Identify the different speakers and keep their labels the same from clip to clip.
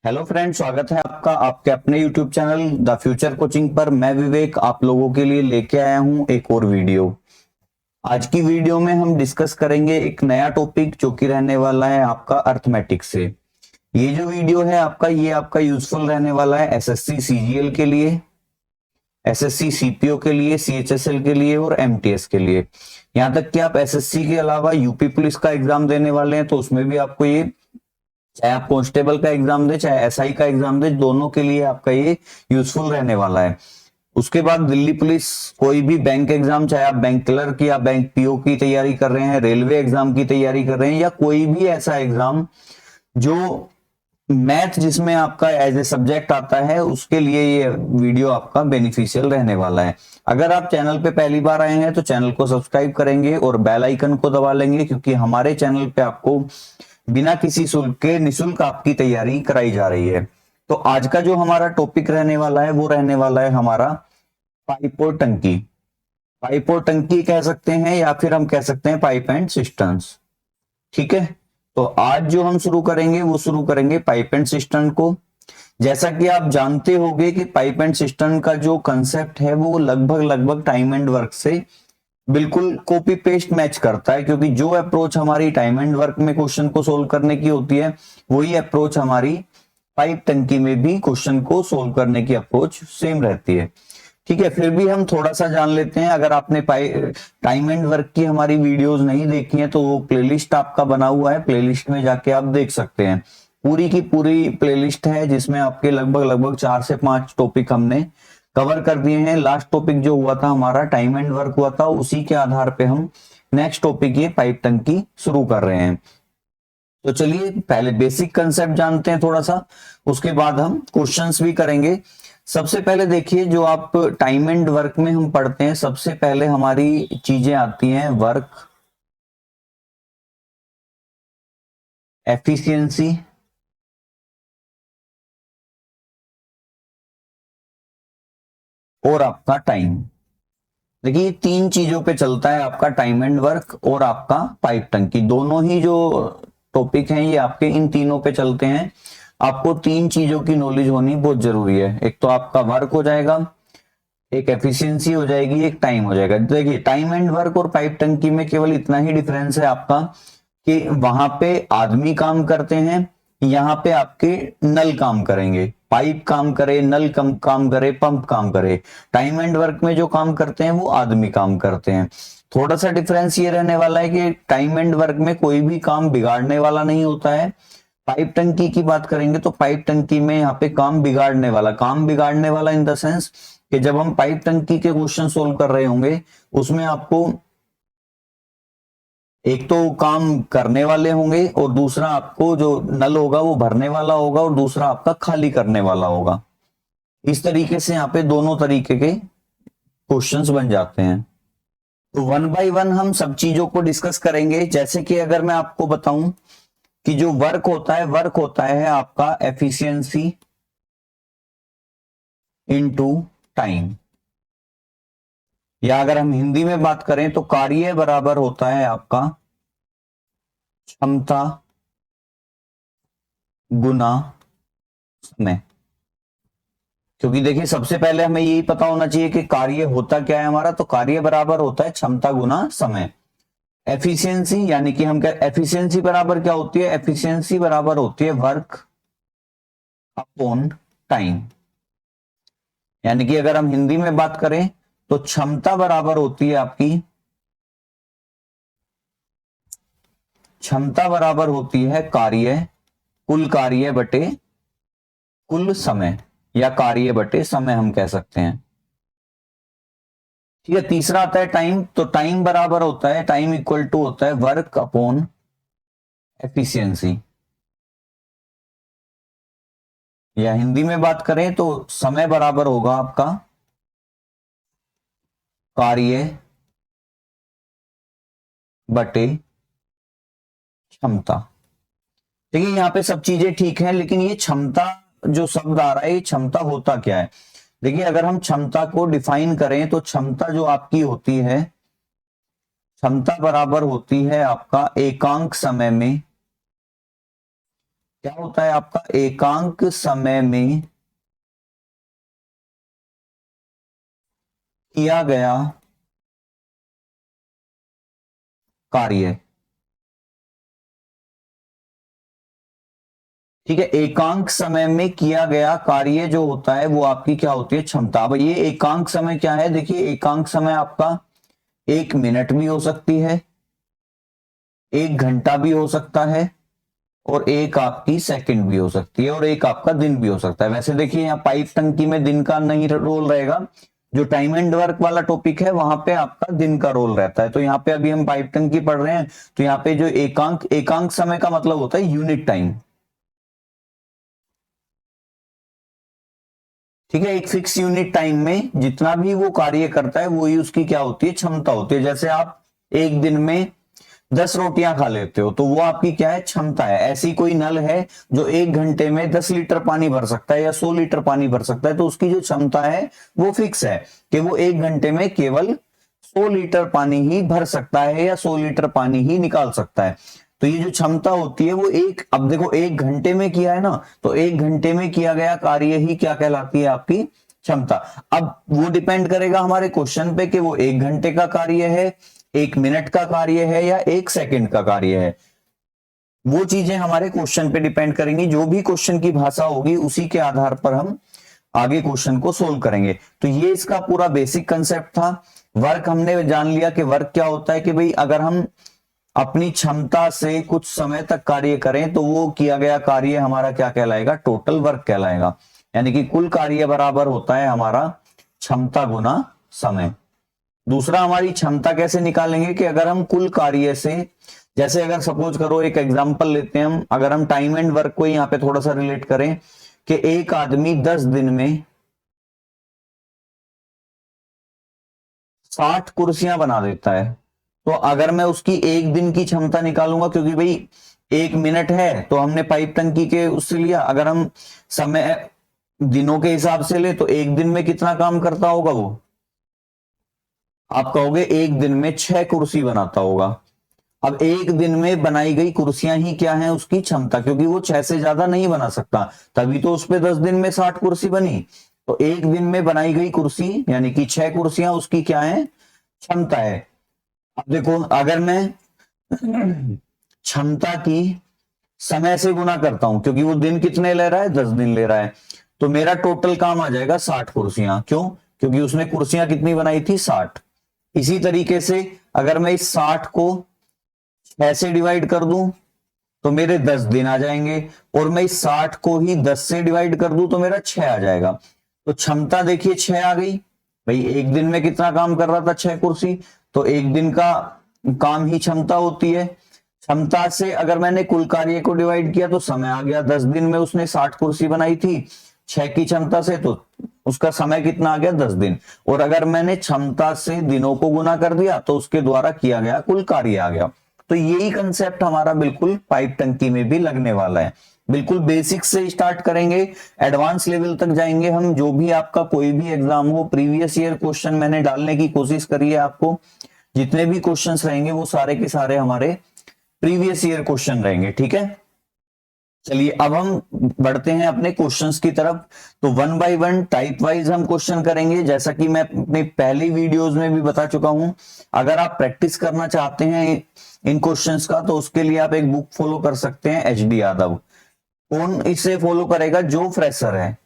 Speaker 1: Hello friend, स्वागत है आपका आपके अपने YouTube channel the future coaching पर। मैं विवेक आप लोगों के लिए लेके आया हूं एक और वीडियो। आज की वीडियो में हम डिस्कस करेंगे एक नया टॉपिक जो कि रहने वाला है आपका अर्थमेटिक्स से। ये जो वीडियो है आपका ये आपका यूजफुल रहने वाला है एसएससी सीजीएल के लिए, एसएससी सीपीओ के लिए, सीएचएसएल के लिए और एमटीएस के लिए। यहाँ तक कि आप एसएससी के अलावा यूपी पुलिस का एग्जाम देने वाले हैं तो उसमें भी आपको ये, चाहे आप कांस्टेबल का एग्जाम दे चाहे एसआई का एग्जाम दे, दोनों के लिए आपका ये यूजफुल रहने वाला है। उसके बाद दिल्ली पुलिस कोई भी बैंक एग्जाम, चाहे आप बैंक क्लर्क या बैंक पीओ की तैयारी कर रहे हैं, रेलवे एग्जाम की तैयारी कर रहे हैं या कोई भी ऐसा एग्जाम जो मैथ जिसमें आपका एज ए सब्जेक्ट आता है, उसके लिए ये वीडियो आपका बेनिफिशियल रहने वाला है। अगर आप चैनल पे पहली बार आए हैं तो चैनल को सब्सक्राइब करेंगे और बेल आइकन को दबा लेंगे, क्योंकि हमारे चैनल पे आपको बिना किसी शुल्क के निःशुल्क आपकी तैयारी कराई जा रही है। तो आज का जो हमारा टॉपिक रहने वाला है वो रहने वाला है हमारा पाइप और टंकी। पाइप और टंकी कह सकते हैं या फिर हम कह सकते हैं पाइप एंड सिस्टम्स। ठीक है, तो आज जो हम शुरू करेंगे वो शुरू करेंगे पाइप एंड सिस्टम को। जैसा कि आप जानते होंगे कि पाइप एंड सिस्टम का जो कंसेप्ट है वो लगभग लगभग टाइम एंड वर्क से बिल्कुल कॉपी पेस्ट मैच करता है, क्योंकि जो अप्रोच हमारी टाइम एंड वर्क में क्वेश्चन को सोल्व करने की होती है वही अप्रोच हमारी पाइप टंकी में भी क्वेश्चन को सोल्व करने की अप्रोच सेम रहती है। ठीक है, फिर भी हम थोड़ा सा जान लेते हैं। अगर आपने टाइम एंड वर्क की हमारी वीडियोस नहीं देखी है तो वो प्लेलिस्ट आपका बना हुआ है, प्लेलिस्ट में जाके आप देख सकते हैं। पूरी की पूरी प्लेलिस्ट है जिसमें आपके लगभग लगभग 4 से 5 टॉपिक हमने कवर कर दिए हैं। लास्ट टॉपिक जो हुआ था हमारा टाइम एंड वर्क हुआ था, उसी के आधार पे हम नेक्स्ट टॉपिक ये पाइप टंकी शुरू कर रहे हैं। तो चलिए पहले बेसिक कंसेप्ट जानते हैं थोड़ा सा, उसके बाद हम क्वेश्चंस भी करेंगे। सबसे पहले देखिए, जो आप टाइम एंड वर्क में हम पढ़ते हैं, सबसे पहले हमारी चीजें आती हैं वर्क, एफिशिएंसी और आपका टाइम। देखिए ये 3 चीजों पे चलता है आपका टाइम एंड वर्क और आपका पाइप टंकी। दोनों ही जो टॉपिक हैं ये आपके इन तीनों पे चलते हैं। आपको 3 चीजों की नॉलेज होनी बहुत जरूरी है। एक तो आपका वर्क हो जाएगा, एक एफिशिएंसी हो जाएगी, एक टाइम हो जाएगा। देखिए टाइम एंड वर्क और पाइप टंकी में केवल इतना ही डिफरेंस है आपका कि वहां पे आदमी काम करते हैं, यहाँ पे आपके नल काम करेंगे। पाइप काम करे, नल काम करे, पंप काम करे। टाइम एंड वर्क में जो काम करते हैं वो आदमी काम करते हैं। थोड़ा सा डिफरेंस ये रहने वाला है कि टाइम एंड वर्क में कोई भी काम बिगाड़ने वाला नहीं होता है। पाइप टंकी की बात करेंगे तो पाइप टंकी में यहाँ पे काम बिगाड़ने वाला इन द सेंस कि जब हम पाइप टंकी के क्वेश्चन सोल्व कर रहे होंगे उसमें आपको एक तो काम करने वाले होंगे और दूसरा आपको जो नल होगा वो भरने वाला होगा और दूसरा आपका खाली करने वाला होगा। इस तरीके से यहाँ पे दोनों तरीके के क्वेश्चंस बन जाते हैं। तो वन बाय वन हम सब चीजों को डिस्कस करेंगे। जैसे कि अगर मैं आपको बताऊं कि जो वर्क होता है आपका एफिशिएंसी इनटू टाइम, या अगर हम हिंदी में बात करें तो कार्य बराबर होता है आपका क्षमता गुना समय। क्योंकि देखिए सबसे पहले हमें यही पता होना चाहिए कि कार्य होता क्या है हमारा, तो कार्य बराबर होता है क्षमता गुना समय। एफिशिएंसी यानी कि हम क्या, एफिशिएंसी बराबर क्या होती है, एफिशिएंसी बराबर होती है वर्क अपॉन टाइम। यानी कि अगर हम हिंदी में बात करें तो क्षमता बराबर होती है आपकी, क्षमता बराबर होती है कार्य, कुल कार्य बटे कुल समय, या कार्य बटे समय हम कह सकते हैं। ठीक है, तीसरा आता है टाइम। तो टाइम बराबर होता है, टाइम इक्वल टू होता है वर्क अपॉन एफिशिएंसी, या हिंदी में बात करें तो समय बराबर होगा आपका कार्य बटे क्षमता। देखिए यहाँ पे सब चीजें ठीक है, लेकिन ये क्षमता जो शब्द आ रहा है, ये क्षमता होता क्या है। देखिए अगर हम क्षमता को डिफाइन करें तो क्षमता जो आपकी होती है, क्षमता बराबर होती है आपका एकांक समय में क्या होता है आपका एकांक समय में किया गया कार्य। ठीक है, एकांक समय में किया गया कार्य जो होता है वो आपकी क्या होती है, क्षमता। अब ये एकांक समय क्या है, देखिए एकांक समय आपका 1 मिनट भी हो सकती है, 1 घंटा भी हो सकता है, और एक आपकी सेकंड भी हो सकती है, और एक आपका दिन भी हो सकता है। वैसे देखिए यहाँ पाइप टंकी में दिन का नहीं रोल रहेगा, जो टाइम एंड वर्क वाला टॉपिक है वहां पे आपका दिन का रोल रहता है। तो यहाँ पे अभी हम पाइप टंकी पढ़ रहे हैं, तो यहाँ पे जो एकांक एकांक समय का मतलब होता है यूनिट टाइम। ठीक है, एक फिक्स यूनिट टाइम में जितना भी वो कार्य करता है वही उसकी क्या होती है, क्षमता होती है। जैसे आप एक दिन में 10 रोटियां खा लेते हो तो वो आपकी क्या है, क्षमता है। ऐसी कोई नल है जो 1 घंटे में 10 लीटर पानी भर सकता है या 100 लीटर पानी भर सकता है, तो उसकी जो क्षमता है वो फिक्स है कि वो 1 घंटे में केवल 100 लीटर पानी ही भर सकता है या 100 लीटर पानी ही निकाल सकता है। तो ये जो क्षमता होती है वो एक, अब देखो 1 घंटे में किया है ना, तो 1 घंटे में किया गया कार्य ही क्या कहलाती है, आपकी क्षमता। अब वो डिपेंड करेगा हमारे क्वेश्चन पे कि वो 1 घंटे का कार्य है, 1 मिनट का कार्य है, या 1 सेकंड का कार्य है। वो चीजें हमारे क्वेश्चन पे डिपेंड करेंगी। जो भी क्वेश्चन की भाषा होगी उसी के आधार पर हम आगे क्वेश्चन को सोल्व करेंगे। तो ये इसका पूरा बेसिक कंसेप्ट था। वर्क हमने जान लिया कि वर्क क्या होता है, कि भाई अगर हम अपनी क्षमता से कुछ समय तक कार्य करें तो वो किया गया कार्य हमारा क्या कहलाएगा, टोटल वर्क कहलाएगा। यानी कि कुल कार्य बराबर होता है हमारा क्षमता गुना समय। दूसरा, हमारी क्षमता कैसे निकालेंगे, कि अगर हम कुल कार्य से, जैसे अगर सपोज करो एक एग्जांपल लेते हैं हम, अगर हम टाइम एंड वर्क को यहाँ पे थोड़ा सा रिलेट करें कि एक आदमी 10 दिन में 60 कुर्सियां बना देता है, तो अगर मैं उसकी एक दिन की क्षमता निकालूंगा, क्योंकि भाई 1 मिनट है तो हमने पाइप टंकी के उससे लिया, अगर हम समय दिनों के हिसाब से ले तो एक दिन में कितना काम करता होगा वो, आप कहोगे एक दिन में 6 कुर्सी बनाता होगा। अब एक दिन में बनाई गई कुर्सियां ही क्या है, उसकी क्षमता, क्योंकि वो 6 से ज्यादा नहीं बना सकता, तभी तो उस पे 10 दिन में 60 कुर्सी बनी। तो एक दिन में बनाई गई कुर्सी यानी कि 6 कुर्सियां उसकी क्या है, क्षमता है। अब देखो अगर मैं क्षमता की समय से गुना करता हूं, क्योंकि वो दिन कितने ले रहा है, 10 दिन ले रहा है, तो मेरा टोटल काम आ जाएगा 60 कुर्सियां। क्यों, क्योंकि उसने कुर्सियां कितनी बनाई थी, 60। इसी तरीके से अगर मैं इस 60 को 6 से डिवाइड कर दूं तो मेरे 10 दिन आ जाएंगे, और मैं इस 60 को ही 10 से डिवाइड कर दूं तो मेरा 6 आ जाएगा। तो क्षमता देखिए 6 आ गई। भाई एक दिन में कितना काम कर रहा था, 6 कुर्सी, तो एक दिन का काम ही क्षमता होती है। क्षमता से अगर मैंने कुल कार्य को डिवाइड किया तो समय आ गया, 10 दिन में उसने 60 कुर्सी बनाई थी 6 की क्षमता से, तो उसका समय कितना आ गया, 10 दिन। और अगर मैंने क्षमता से दिनों को गुना कर दिया तो उसके द्वारा किया गया कुल कार्य आ गया। तो यही कंसेप्ट हमारा बिल्कुल पाइप टंकी में भी लगने वाला है। बिल्कुल बेसिक से स्टार्ट करेंगे, एडवांस लेवल तक जाएंगे हम। जो भी आपका कोई भी एग्जाम हो, प्रीवियस ईयर क्वेश्चन मैंने डालने की कोशिश करी है आपको। जितने भी क्वेश्चंस रहेंगे वो सारे के सारे हमारे प्रीवियस ईयर क्वेश्चन रहेंगे। ठीक है, चलिए अब हम बढ़ते हैं अपने क्वेश्चंस की तरफ। तो one by one type wise हम क्वेश्चन करेंगे, जैसा कि मैं अपनी पहली वीडियोस में भी बता चुका हूं। अगर आप प्रैक्टिस करना चाहते हैं इन क्वेश्चंस का तो उसके लिए आप एक बुक फॉलो कर सकते हैं, एचडी यादव। कौन इसे फॉलो करेगा, जो फ्रेशर है,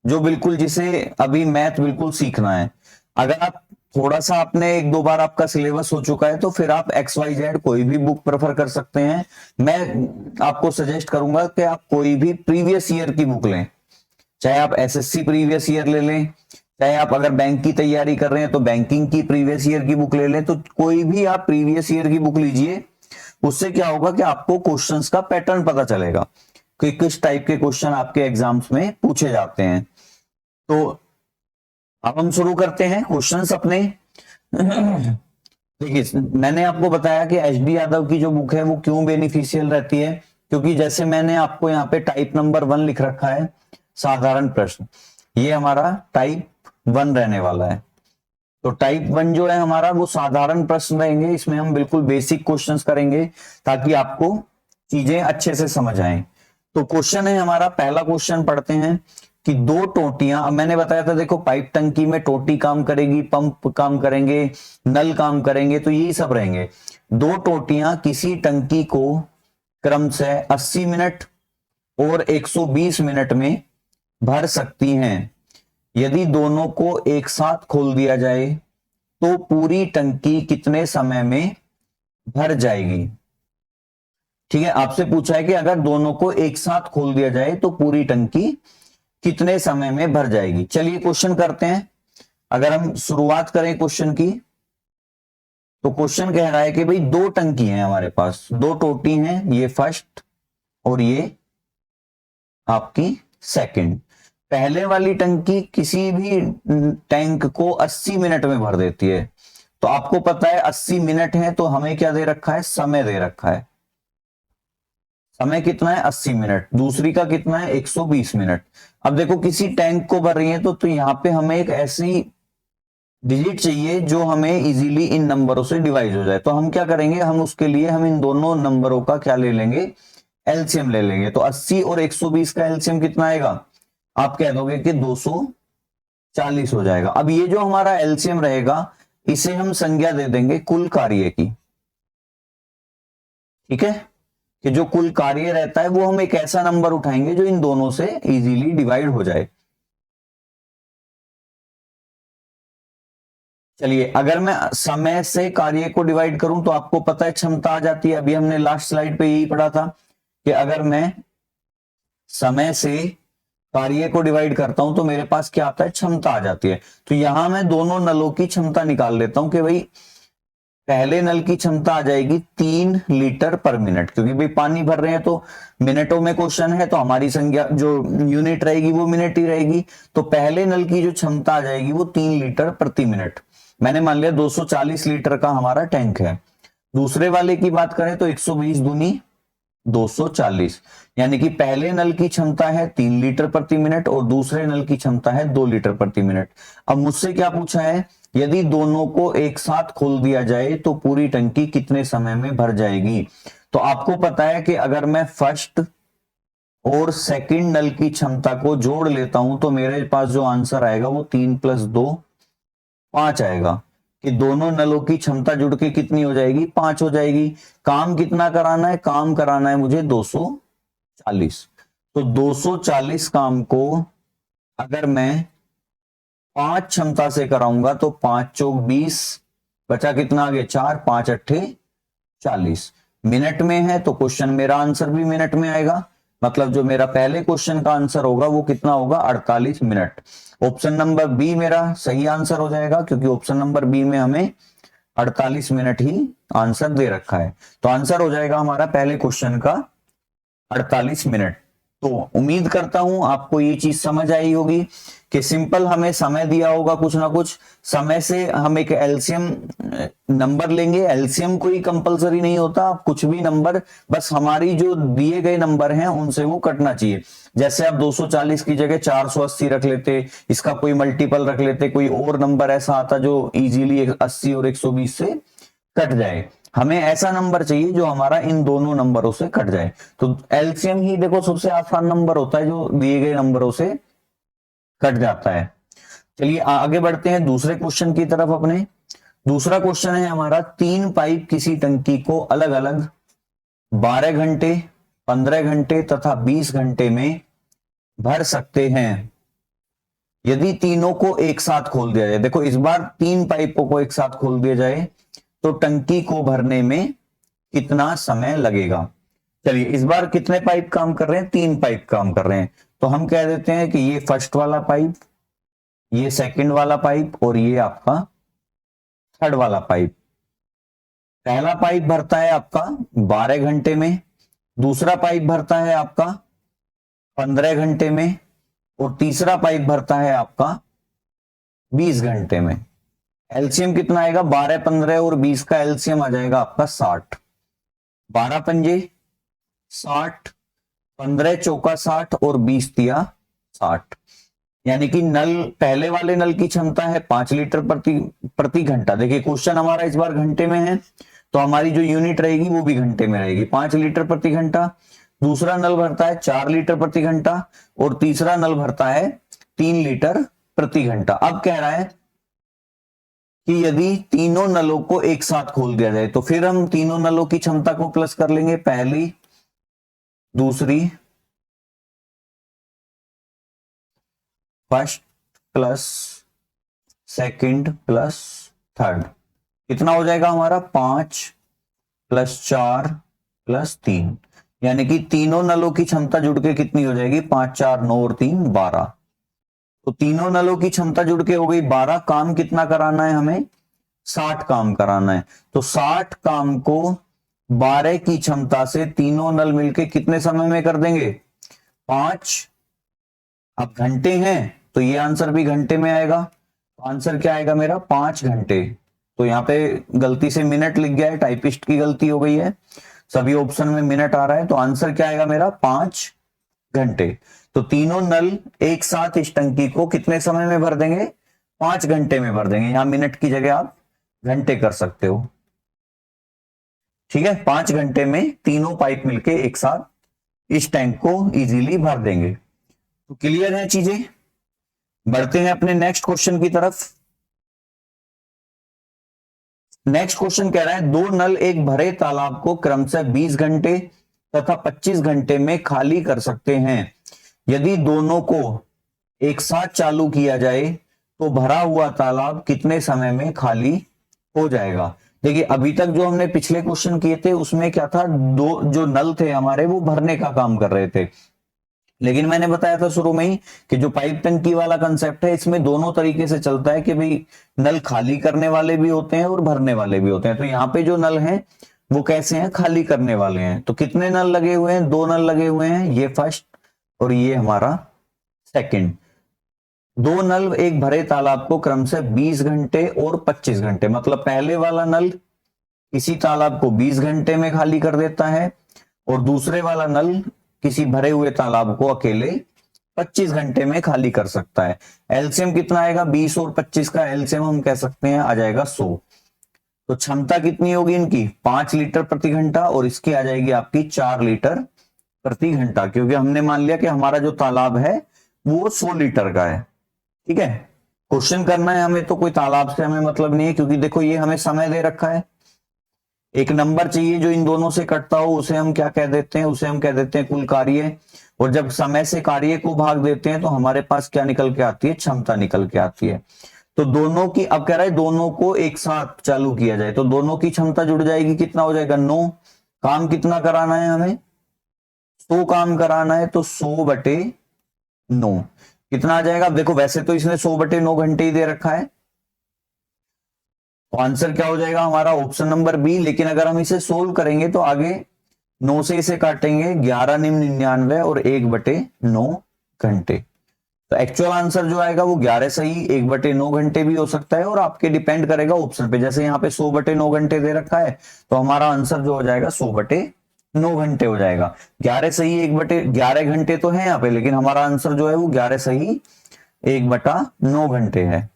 Speaker 1: जो बिल्कुल जिसे अभी मैथ बिल्कुल सीखना है। अगर आप थोड़ा सा आपने 1-2 बार आपका सिलेबस हो चुका है तो फिर आप XYZ कोई भी बुक प्रेफर कर सकते हैं। मैं आपको सजेस्ट करूंगा कि आप कोई भी प्रीवियस ईयर की बुक लें, चाहे आप एसएससी प्रीवियस ईयर ले लें, चाहे आप अगर बैंक की तैयारी कर रहे हैं तो बैंकिंग की प्रीवियस ईयर की बुक ले लें। तो कोई भी आप प्रीवियस ईयर की बुक लीजिए, उससे क्या होगा कि आपको क्वेश्चंस का पैटर्न पता चलेगा कि किस टाइप के क्वेश्चन आपके एग्जाम्स में पूछे जाते हैं। तो अब हम शुरू करते हैं क्वेश्चंस अपने। देखिए मैंने आपको बताया कि एचडी यादव की जो बुक है वो क्यों बेनिफिशियल रहती है, क्योंकि जैसे मैंने आपको यहाँ पे टाइप नंबर 1 लिख रखा है, साधारण प्रश्न, ये हमारा टाइप 1 रहने वाला है। तो टाइप 1 जो है हमारा वो साधारण प्रश्न रहेंगे, इसमें हम बिल्कुल बेसिक क्वेश्चंस करेंगे ताकि आपको चीजें अच्छे से समझ आए। तो क्वेश्चन है हमारा, पहला क्वेश्चन पढ़ते हैं कि दो टोटियां, अब मैंने बताया था देखो पाइप टंकी में टोटी काम करेगी, पंप काम करेंगे, नल काम करेंगे, तो यही सब रहेंगे। दो टोटियां किसी टंकी को क्रमशः 80 मिनट और 120 मिनट में भर सकती हैं। यदि दोनों को एक साथ खोल दिया जाए तो पूरी टंकी कितने समय में भर जाएगी। ठीक है, आपसे पूछा है कि अगर दोनों को एक साथ खोल दिया जाए तो पूरी टंकी कितने समय में भर जाएगी। चलिए क्वेश्चन करते हैं। अगर हम शुरुआत करें क्वेश्चन की, तो क्वेश्चन कह रहा है कि भाई दो टंकी हैं हमारे पास, दो टोटी हैं, ये फर्स्ट और ये आपकी सेकंड। पहले वाली टंकी किसी भी टैंक को 80 मिनट में भर देती है। तो आपको पता है 80 मिनट है, तो हमें क्या दे रखा है, समय दे रखा है। समय कितना है, 80 मिनट। दूसरी का कितना है, 120 मिनट। अब देखो किसी टैंक को भर रही है तो यहां पे हमें एक ऐसी डिजिट चाहिए जो हमें इजीली इन नंबरों से डिवाइड हो जाए। तो हम क्या करेंगे, हम उसके लिए हम इन दोनों नंबरों का क्या ले लेंगे, एलसीएम ले लेंगे। तो 80 और 120 का एलसीएम कितना आएगा, आप कह दोगे कि 240 हो जाएगा। अब ये जो हमारा एलसीएम रहेगा, इसे हम संज्ञा दे देंगे कुल कार्य की। ठीक है, कि जो कुल कार्य रहता है वो हम एक ऐसा नंबर उठाएंगे जो इन दोनों से इजीली डिवाइड हो जाए। चलिए, अगर मैं समय से कार्य को डिवाइड करूं तो आपको पता है क्षमता आ जाती है। अभी हमने लास्ट स्लाइड पे यही पढ़ा था कि अगर मैं समय से कार्य को डिवाइड करता हूं तो मेरे पास क्या आता है, क्षमता आ जाती है। तो यहां मैं दोनों नलों की क्षमता निकाल लेता हूं कि भाई पहले नल की क्षमता आ जाएगी 3 लीटर पर मिनट, क्योंकि भाई पानी भर रहे हैं तो मिनटों में क्वेश्चन है, तो हमारी संख्या जो यूनिट रहेगी वो मिनट ही रहेगी। तो पहले नल की जो क्षमता आ जाएगी वो 3 लीटर प्रति मिनट। मैंने मान लिया 240 लीटर का हमारा टैंक है। दूसरे वाले की बात करें तो 120 दूनी 240, यानी कि पहले नल की क्षमता है 3 लीटर प्रति मिनट और दूसरे नल की क्षमता है 2 लीटर प्रति मिनट। अब मुझसे क्या पूछा है, यदि दोनों को एक साथ खोल दिया जाए तो पूरी टंकी कितने समय में भर जाएगी। तो आपको पता है कि अगर मैं फर्स्ट और सेकंड नल की क्षमता को जोड़ लेता हूं तो मेरे पास जो आंसर आएगा वो 3 + 2 5 आएगा, कि दोनों नलों की क्षमता जुड़ के कितनी हो जाएगी, 5 हो जाएगी। काम कितना कराना है, काम कराना है मुझे 240। तो 240 काम को अगर मैं 5 क्षमता से कराऊंगा तो 5 चौक 20, बचा कितना आगे 4, 5 अट्ठे 40 मिनट में है। तो क्वेश्चन मेरा आंसर भी मिनट में आएगा, मतलब जो मेरा पहले क्वेश्चन का आंसर होगा वो कितना होगा, 48 मिनट। ऑप्शन नंबर बी मेरा सही आंसर हो जाएगा, क्योंकि ऑप्शन नंबर बी में हमें 48 मिनट ही आंसर दे रखा है। तो आंसर हो जाएगा हमारा पहले क्वेश्चन का 48 मिनट। तो उम्मीद करता हूं आपको ये चीज समझ आई होगी कि सिंपल हमें समय दिया होगा कुछ ना कुछ, समय से हम एक एलसीएम नंबर लेंगे। एलसीएम कोई कंपलसरी नहीं होता, आप कुछ भी नंबर, बस हमारी जो दिए गए नंबर हैं उनसे वो कटना चाहिए। जैसे आप 240 की जगह 480 रख लेते, इसका कोई मल्टीपल रख लेते, कोई और नंबर ऐसा आता जो इजीली 80 और 120 से कट जाए। हमें ऐसा नंबर चाहिए जो हमारा इन दोनों नंबरों से कट जाए। तो एलसीएम ही देखो सबसे आसान नंबर होता है जो दिए गए नंबरों से कट जाता है। चलिए आगे बढ़ते हैं दूसरे क्वेश्चन की तरफ अपने। दूसरा क्वेश्चन है हमारा, 3 पाइप किसी टंकी को अलग अलग 12 घंटे, 15 घंटे तथा 20 घंटे में भर सकते हैं। यदि तीनों को एक साथ खोल दिया जाए, देखो इस बार 3 पाइपों को एक साथ खोल दिया जाए तो टंकी को भरने में कितना समय लगेगा। चलिए इस बार कितने पाइप काम कर रहे हैं, 3 पाइप काम कर रहे हैं। तो हम कह देते हैं कि ये फर्स्ट वाला पाइप, ये सेकंड वाला पाइप और ये आपका थर्ड वाला पाइप। पहला पाइप भरता है आपका 12 घंटे में, दूसरा पाइप भरता है आपका 15 घंटे में और तीसरा पाइप भरता है आपका 20 घंटे में। एलसीएम कितना आएगा, 12, 15 और 20 का एलसीएम आ जाएगा आपका 60। 12 पंजे 60, 15 चौका 60 और 20 तिया 60, यानी कि नल पहले वाले नल की क्षमता है 5 लीटर प्रति घंटा। देखिए क्वेश्चन हमारा इस बार घंटे में है तो हमारी जो यूनिट रहेगी वो भी घंटे में रहेगी, 5 लीटर प्रति घंटा। दूसरा नल भरता है 4 लीटर प्रति घंटा और तीसरा नल भरता है 3 लीटर प्रति घंटा। अब कह रहा है कि यदि तीनों नलों को एक साथ खोल दिया जाए तो फिर हम तीनों नलों की क्षमता को प्लस कर लेंगे, पहली, दूसरी, first plus second plus third. कितना हो जाएगा हमारा 5 प्लस 4 प्लस 3, यानी कि तीनों नलों की क्षमता जुड़ के कितनी हो जाएगी 5 4 9 और 3 12। तो तीनों नलों की क्षमता जुड़ के हो गई 12। काम कितना कराना है हमें 60 काम कराना है। तो 60 काम को 12 की क्षमता से तीनों नल मिलके कितने समय में कर देंगे 5। अब घंटे हैं तो ये आंसर भी घंटे में आएगा। तो आंसर क्या आएगा मेरा 5 घंटे। तो यहाँ पे गलती से मिनट लिख गया है, टाइपिस्ट की गलती हो गई है, सभी ऑप्शन में मिनट आ रहा है। तो आंसर क्या आएगा मेरा 5 घंटे। तो तीनों नल एक साथ इस टंकी को कितने समय में भर देंगे 5 घंटे में भर देंगे। यहां मिनट की जगह आप घंटे कर सकते हो, ठीक है। 5 घंटे में तीनों पाइप मिलके एक साथ इस टैंक को इजीली भर देंगे। तो क्लियर है चीजें। बढ़ते हैं अपने नेक्स्ट क्वेश्चन की तरफ। नेक्स्ट क्वेश्चन कह रहा है 2 नल एक भरे तालाब को क्रमशः 20 घंटे तथा 25 घंटे में खाली कर सकते हैं। यदि दोनों को एक साथ चालू किया जाए तो भरा हुआ तालाब कितने समय में खाली हो जाएगा। देखिए अभी तक जो हमने पिछले क्वेश्चन किए थे उसमें क्या था, दो जो नल थे हमारे वो भरने का काम कर रहे थे, लेकिन मैंने बताया था शुरू में ही कि जो पाइप टंकी वाला कंसेप्ट है इसमें दोनों तरीके से चलता है कि भाई नल खाली करने वाले भी होते हैं और भरने वाले भी होते हैं। तो यहाँ पे जो नल हैं वो कैसे हैं, खाली करने वाले हैं। तो कितने नल लगे हुए हैं, 2 नल लगे हुए हैं, ये फर्स्ट और ये हमारा सेकंड। 2 नल एक भरे तालाब को क्रमशः 20 घंटे और 25 घंटे, मतलब पहले वाला नल किसी तालाब को 20 घंटे में खाली कर देता है और दूसरे वाला नल किसी भरे हुए तालाब को अकेले 25 घंटे में खाली कर सकता है। एलसीएम कितना आएगा 20 और 25 का एलसीएम हम कह सकते हैं आ जाएगा 100। तो क्षमता कितनी होगी इनकी 5 लीटर प्रति घंटा और इसकी आ जाएगी आपकी 4 लीटर प्रति घंटा, क्योंकि हमने मान लिया कि हमारा जो तालाब है वो 100 लीटर का है, ठीक है। क्वेश्चन करना है हमें तो कोई तालाब से हमें मतलब नहीं है, क्योंकि देखो ये हमें समय दे रखा है, एक नंबर चाहिए जो इन दोनों से कटता हो, उसे हम क्या कह देते हैं, उसे हम कह देते हैं कुल कार्य। और जब समय से कार्य को भाग देते हैं तो हमारे पास क्या निकल के आती है, क्षमता निकल के आती है। तो दोनों की, अब कह रहा है दोनों को एक साथ चालू किया जाए तो दोनों की क्षमता जुड़ जाएगी, कितना हो जाएगा 9। काम कितना कराना है हमें 100 काम कराना है, तो 100/9 कितना आ जाएगा। देखो वैसे तो इसने 100/9 घंटे ही दे रखा है, तो आंसर क्या हो जाएगा हमारा ऑप्शन नंबर बी। लेकिन अगर हम इसे सोल्व करेंगे तो आगे 9 से इसे काटेंगे 11 निम 99 और 1/9 घंटे। तो एक्चुअल आंसर जो आएगा वो 11 सही 1/9 घंटे भी हो सकता है, और आपके डिपेंड करेगा ऑप्शन पे। जैसे यहाँ पे 100/9 घंटे दे रखा है तो हमारा आंसर जो हो जाएगा 100/9 घंटे हो जाएगा। 11 सही 1/11 घंटे तो है यहाँ पे, लेकिन हमारा आंसर जो है वो 11 सही 1/9 घंटे है।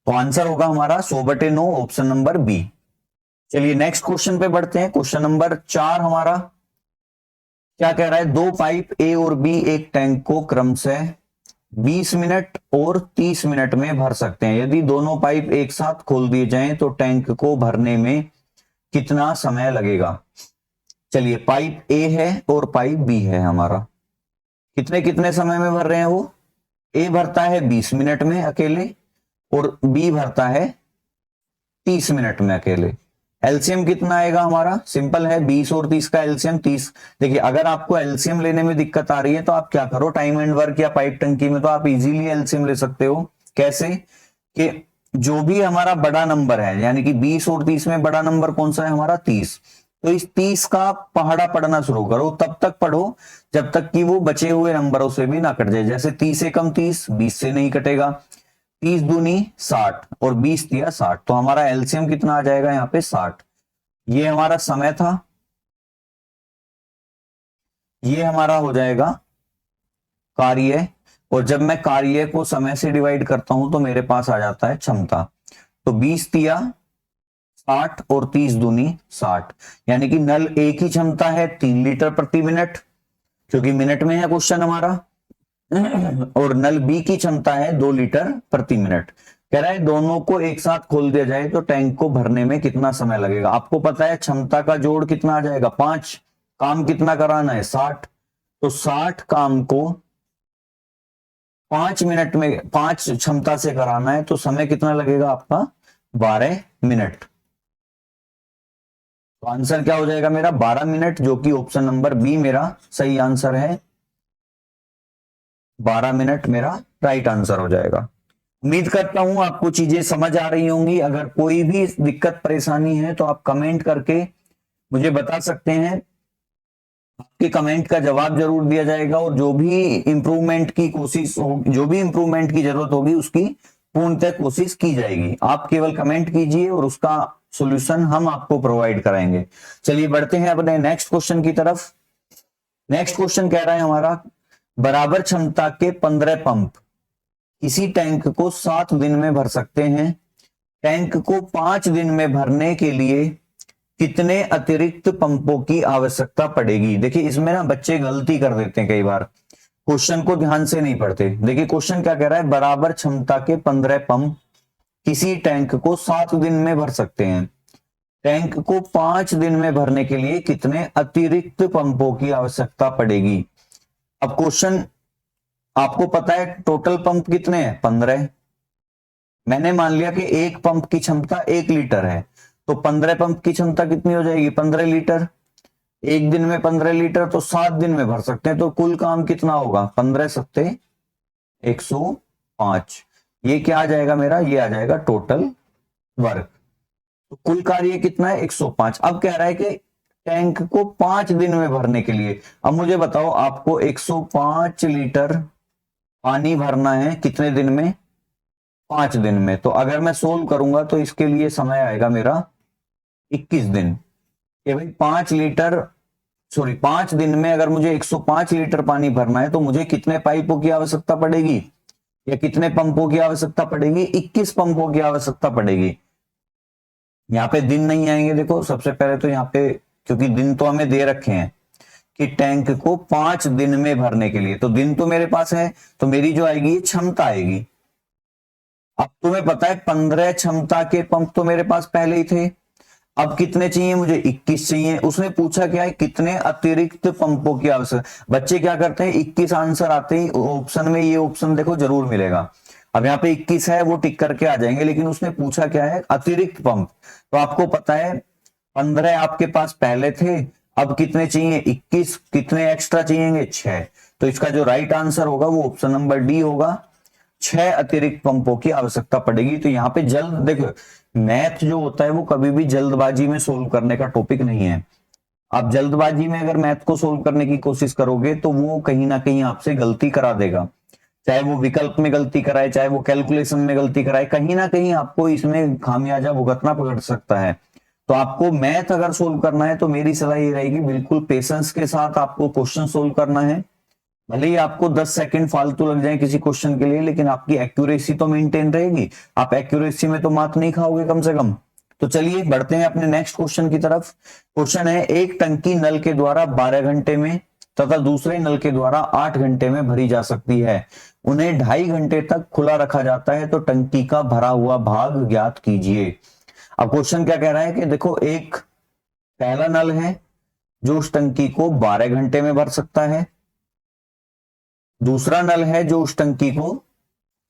Speaker 1: तो आंसर होगा हमारा 100/9 ऑप्शन नंबर बी। चलिए नेक्स्ट क्वेश्चन पे बढ़ते हैं। क्वेश्चन नंबर 4 हमारा क्या कह रहा है, 2 पाइप ए और बी एक टैंक को क्रमशः 20 मिनट और 30 मिनट में भर सकते हैं। यदि दोनों पाइप एक साथ खोल दिए जाएं तो टैंक को भरने में कितना समय लगेगा। चलिए पाइप ए है और पाइप बी है हमारा, कितने कितने समय में भर रहे हैं वो। ए भरता है 20 मिनट में अकेले और बी भरता है 30 मिनट में अकेले। एलसीएम कितना आएगा हमारा, सिंपल है 20 और 30 का एलसीएम 30। देखिए अगर आपको एलसीएम लेने में दिक्कत आ रही है तो आप क्या करो, टाइम एंड वर्क या पाइप टंकी में तो आप इजीली एलसीएम ले सकते हो। कैसे कि जो भी हमारा बड़ा नंबर है, यानी कि 20 और 30 में बड़ा नंबर कौन सा है हमारा 30, तो इस 30 का पहाड़ा पढ़ना शुरू करो, तब तक पढ़ो जब तक कि वो बचे हुए नंबरों से भी ना कट जाए। जैसे 30 से कम 30 20 से नहीं कटेगा, 30 दूनी 60 और 20 दिया 60, तो हमारा एलसीएम कितना आ जाएगा यहाँ पे 60। ये हमारा समय था, ये हमारा हो जाएगा कार्य, और जब मैं कार्य को समय से डिवाइड करता हूं तो मेरे पास आ जाता है क्षमता। तो 20 दिया 60 और 30 दूनी 60, यानी कि नल ए की क्षमता है 3 लीटर प्रति मिनट, क्योंकि मिनट में है क्वेश्चन हमारा, और नल बी की क्षमता है 2 लीटर प्रति मिनट। कह रहा है दोनों को एक साथ खोल दिया जाए तो टैंक को भरने में कितना समय लगेगा। आपको पता है क्षमता का जोड़ कितना आ जाएगा 5, काम कितना कराना है 60, तो 60 काम को 5 मिनट में 5 क्षमता से कराना है, तो समय कितना लगेगा आपका 12 मिनट। तो आंसर क्या हो जाएगा मेरा 12 मिनट, जो कि ऑप्शन नंबर बी मेरा सही आंसर है। 12 मिनट मेरा राइट आंसर हो जाएगा। उम्मीद करता हूं आपको चीजें समझ आ रही होंगी। अगर कोई भी दिक्कत परेशानी है तो आप कमेंट करके मुझे बता सकते हैं, आपके कमेंट का जवाब जरूर दिया जाएगा, और जो भी इंप्रूवमेंट की कोशिश हो, जो भी इंप्रूवमेंट की जरूरत होगी उसकी पूर्णतः कोशिश की जाएगी। आप केवल कमेंट कीजिए और उसका सॉल्यूशन हम आपको प्रोवाइड कराएंगे। चलिए बढ़ते हैं अपने नेक्स्ट क्वेश्चन की तरफ। नेक्स्ट क्वेश्चन कह रहा है हमारा, बराबर क्षमता के 15 पंप किसी टैंक को 7 दिन में भर सकते हैं। टैंक को 5 दिन में भरने के लिए कितने अतिरिक्त पंपों की आवश्यकता पड़ेगी। देखिए इसमें ना बच्चे गलती कर देते हैं, कई बार क्वेश्चन को ध्यान से नहीं पढ़ते। देखिए क्वेश्चन क्या कह रहा है, बराबर क्षमता के 15 पंप किसी टैंक को 7 दिन में भर सकते हैं। टैंक को 5 दिन में भरने के लिए कितने अतिरिक्त पंपों की आवश्यकता पड़ेगी। अब क्वेश्चन आपको पता है टोटल पंप कितने हैं 15। मैंने मान लिया कि एक पंप की क्षमता 1 लीटर है, तो 15 पंप की क्षमता कितनी हो जाएगी 15 लीटर। एक दिन में 15 लीटर, तो 7 दिन में भर सकते हैं, तो कुल काम कितना होगा 15 सत्ते 105। ये क्या आ जाएगा मेरा, ये आ जाएगा टोटल वर्क। तो कुल कार्य कितना है 105। अब कह रहा है कि टैंक को 5 दिन में भरने के लिए, अब मुझे बताओ आपको 105 लीटर पानी भरना है कितने दिन में 5 दिन में। तो अगर मैं सोल्व करूंगा तो इसके लिए समय आएगा मेरा 21 दिन। कि भाई 5 दिन में अगर मुझे 105 लीटर पानी भरना है तो मुझे कितने पाइपों की आवश्यकता पड़ेगी, या कितने पंपों की आवश्यकता पड़ेगी 21 पंपों की आवश्यकता पड़ेगी। यहाँ पे दिन नहीं आएंगे। देखो सबसे पहले तो यहाँ पे, क्योंकि दिन तो हमें दे रखे हैं कि टैंक को 5 दिन में भरने के लिए, तो दिन तो मेरे पास है, तो मेरी जो आएगी ये क्षमता आएगी। अब तुम्हें पता है 15 क्षमता के पंप तो मेरे पास पहले ही थे। अब कितने चाहिए मुझे 21 चाहिए। उसने पूछा क्या है कितने अतिरिक्त पंपों की आवश्यकता। बच्चे क्या करते हैं 21 आंसर आते ही ऑप्शन में ये ऑप्शन देखो जरूर मिलेगा। अब यहाँ पे 21 है वो टिक करके आ जाएंगे, लेकिन उसने पूछा क्या है अतिरिक्त पंप। तो आपको पता है 15 आपके पास पहले थे, अब कितने चाहिए 21, कितने एक्स्ट्रा चाहिए 6। तो इसका जो राइट आंसर होगा वो ऑप्शन नंबर डी होगा, 6 अतिरिक्त पंपों की आवश्यकता पड़ेगी। तो यहाँ पे जल्द देखो, मैथ जो होता है वो कभी भी जल्दबाजी में सोल्व करने का टॉपिक नहीं है। आप जल्दबाजी में अगर मैथ को सोल्व करने की कोशिश करोगे तो वो कहीं ना कहीं आपसे गलती करा देगा, चाहे वो विकल्प में गलती कराए, चाहे वो कैलकुलेशन में गलती कराए, कहीं ना कहीं आपको इसमें खामियाजा भुगतना पड़ सकता है। तो आपको मैथ अगर सोल्व करना है तो मेरी सलाह ये रहेगी बिल्कुल पेशेंस के साथ आपको क्वेश्चन सोल्व करना है। भले ही आपको 10 सेकंड फालतू लग जाए किसी क्वेश्चन के लिए, लेकिन आपकी एक्यूरेसी तो मेंटेन रहेगी। आप एक्यूरेसी में तो मात नहीं खाओगे कम से कम। तो चलिए बढ़ते हैं अपने नेक्स्ट क्वेश्चन की तरफ। क्वेश्चन है, एक टंकी नल के द्वारा 12 घंटे में तथा दूसरे नल के द्वारा 8 घंटे में भरी जा सकती है। उन्हें 2.5 घंटे तक खुला रखा जाता है, तो टंकी का भरा हुआ भाग ज्ञात कीजिए। अब क्वेश्चन क्या कह रहा है कि देखो एक पहला नल है जो उस टंकी को 12 घंटे में भर सकता है, दूसरा नल है जो उस टंकी को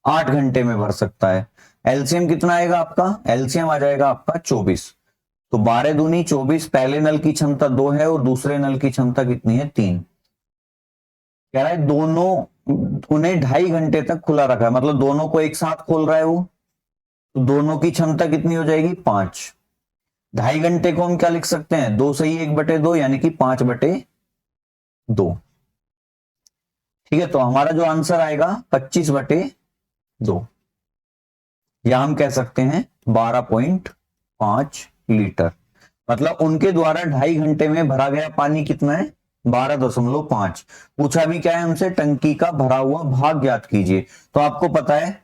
Speaker 1: 8 घंटे में भर सकता है। एलसीएम कितना आएगा आपका, एलसीएम आ जाएगा आपका 24। तो 12 दूनी 24, पहले नल की क्षमता 2 है और दूसरे नल की क्षमता कितनी है 3। कह रहा है दोनों उन्हें 2.5 घंटे तक खुला रखा है, मतलब दोनों को एक साथ खोल रहा है वो, तो दोनों की क्षमता कितनी हो जाएगी 5। 2.5 घंटे को हम क्या लिख सकते हैं 2 सही 1/2 यानी कि 5/2। ठीक है, तो हमारा जो आंसर आएगा 25/2, या हम कह सकते हैं 12.5 लीटर। मतलब उनके द्वारा 2.5 घंटे में भरा गया पानी कितना है 12.5। पूछा भी क्या है हमसे, टंकी का भरा हुआ भाग ज्ञात कीजिए। तो आपको पता है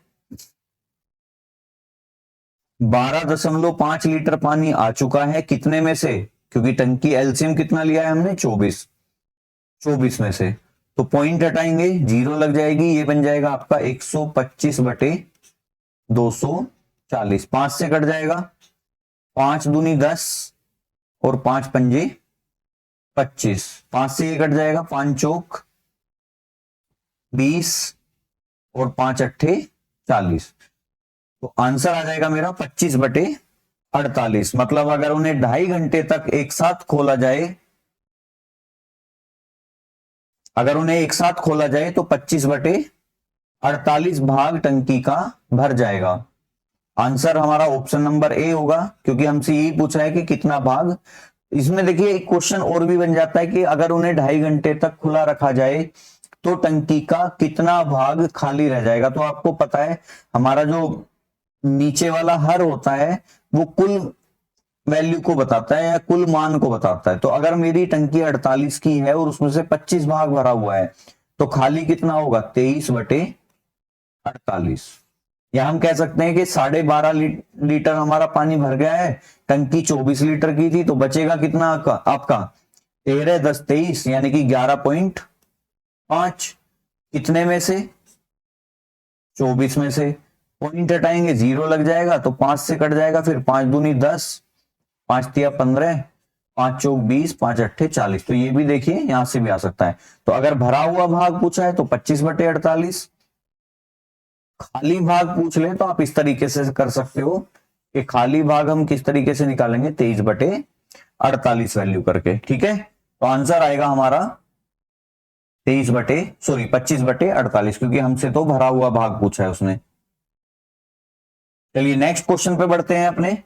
Speaker 1: 12.5 लीटर पानी आ चुका है, कितने में से, क्योंकि टंकी एलसीएम कितना लिया है हमने 24, 24 में से तो पॉइंट हटाएंगे, जीरो लग जाएगी, ये बन जाएगा आपका 125 बटे 240, 5 से कट जाएगा, 5 दूनी 10 और 5 पंजे 25, 5 से ये कट जाएगा, 5 चौक 20 और 5 अट्ठे 40, तो आंसर आ जाएगा मेरा 25 बटे 48। मतलब अगर उन्हें 2.5 घंटे तक एक साथ खोला जाए, अगर उन्हें एक साथ खोला जाए तो 25 बटे 48 भाग टंकी का भर जाएगा। आंसर हमारा ऑप्शन नंबर ए होगा, क्योंकि हमसे यही पूछा है कि कितना भाग। इसमें देखिए एक क्वेश्चन और भी बन जाता है कि अगर उन्हें 2.5 घंटे तक खुला रखा जाए तो टंकी का कितना भाग खाली रह जाएगा। तो आपको पता है हमारा जो नीचे वाला हर होता है वो कुल वैल्यू को बताता है या कुल मान को बताता है। तो अगर मेरी टंकी 48 की है और उसमें से 25 भाग भरा हुआ है तो खाली कितना होगा, 23 बटे 48। या हम कह सकते हैं कि 12.5 लीटर हमारा पानी भर गया है, टंकी 24 लीटर की थी, तो बचेगा कितना आपका 13 10 23 यानी कि 11.5। कितने में से, 24 में से, पॉइंट हटाएंगे जीरो लग जाएगा, तो 5 से कट जाएगा, फिर 5 दूनी 10, 5 तिया 15, 5 चौक 20, 5 अट्ठे 40। तो ये भी देखिए यहां से भी आ सकता है। तो अगर भरा हुआ भाग पूछा है तो 25 बटे 48, खाली भाग पूछ ले तो आप इस तरीके से कर सकते हो कि खाली भाग हम किस तरीके से निकालेंगे, 23 बटे 48 वैल्यू करके। ठीक है, तो आंसर आएगा हमारा 25 बटे 48, क्योंकि हमसे तो भरा हुआ भाग पूछा है उसने। चलिए नेक्स्ट क्वेश्चन पे बढ़ते हैं अपने।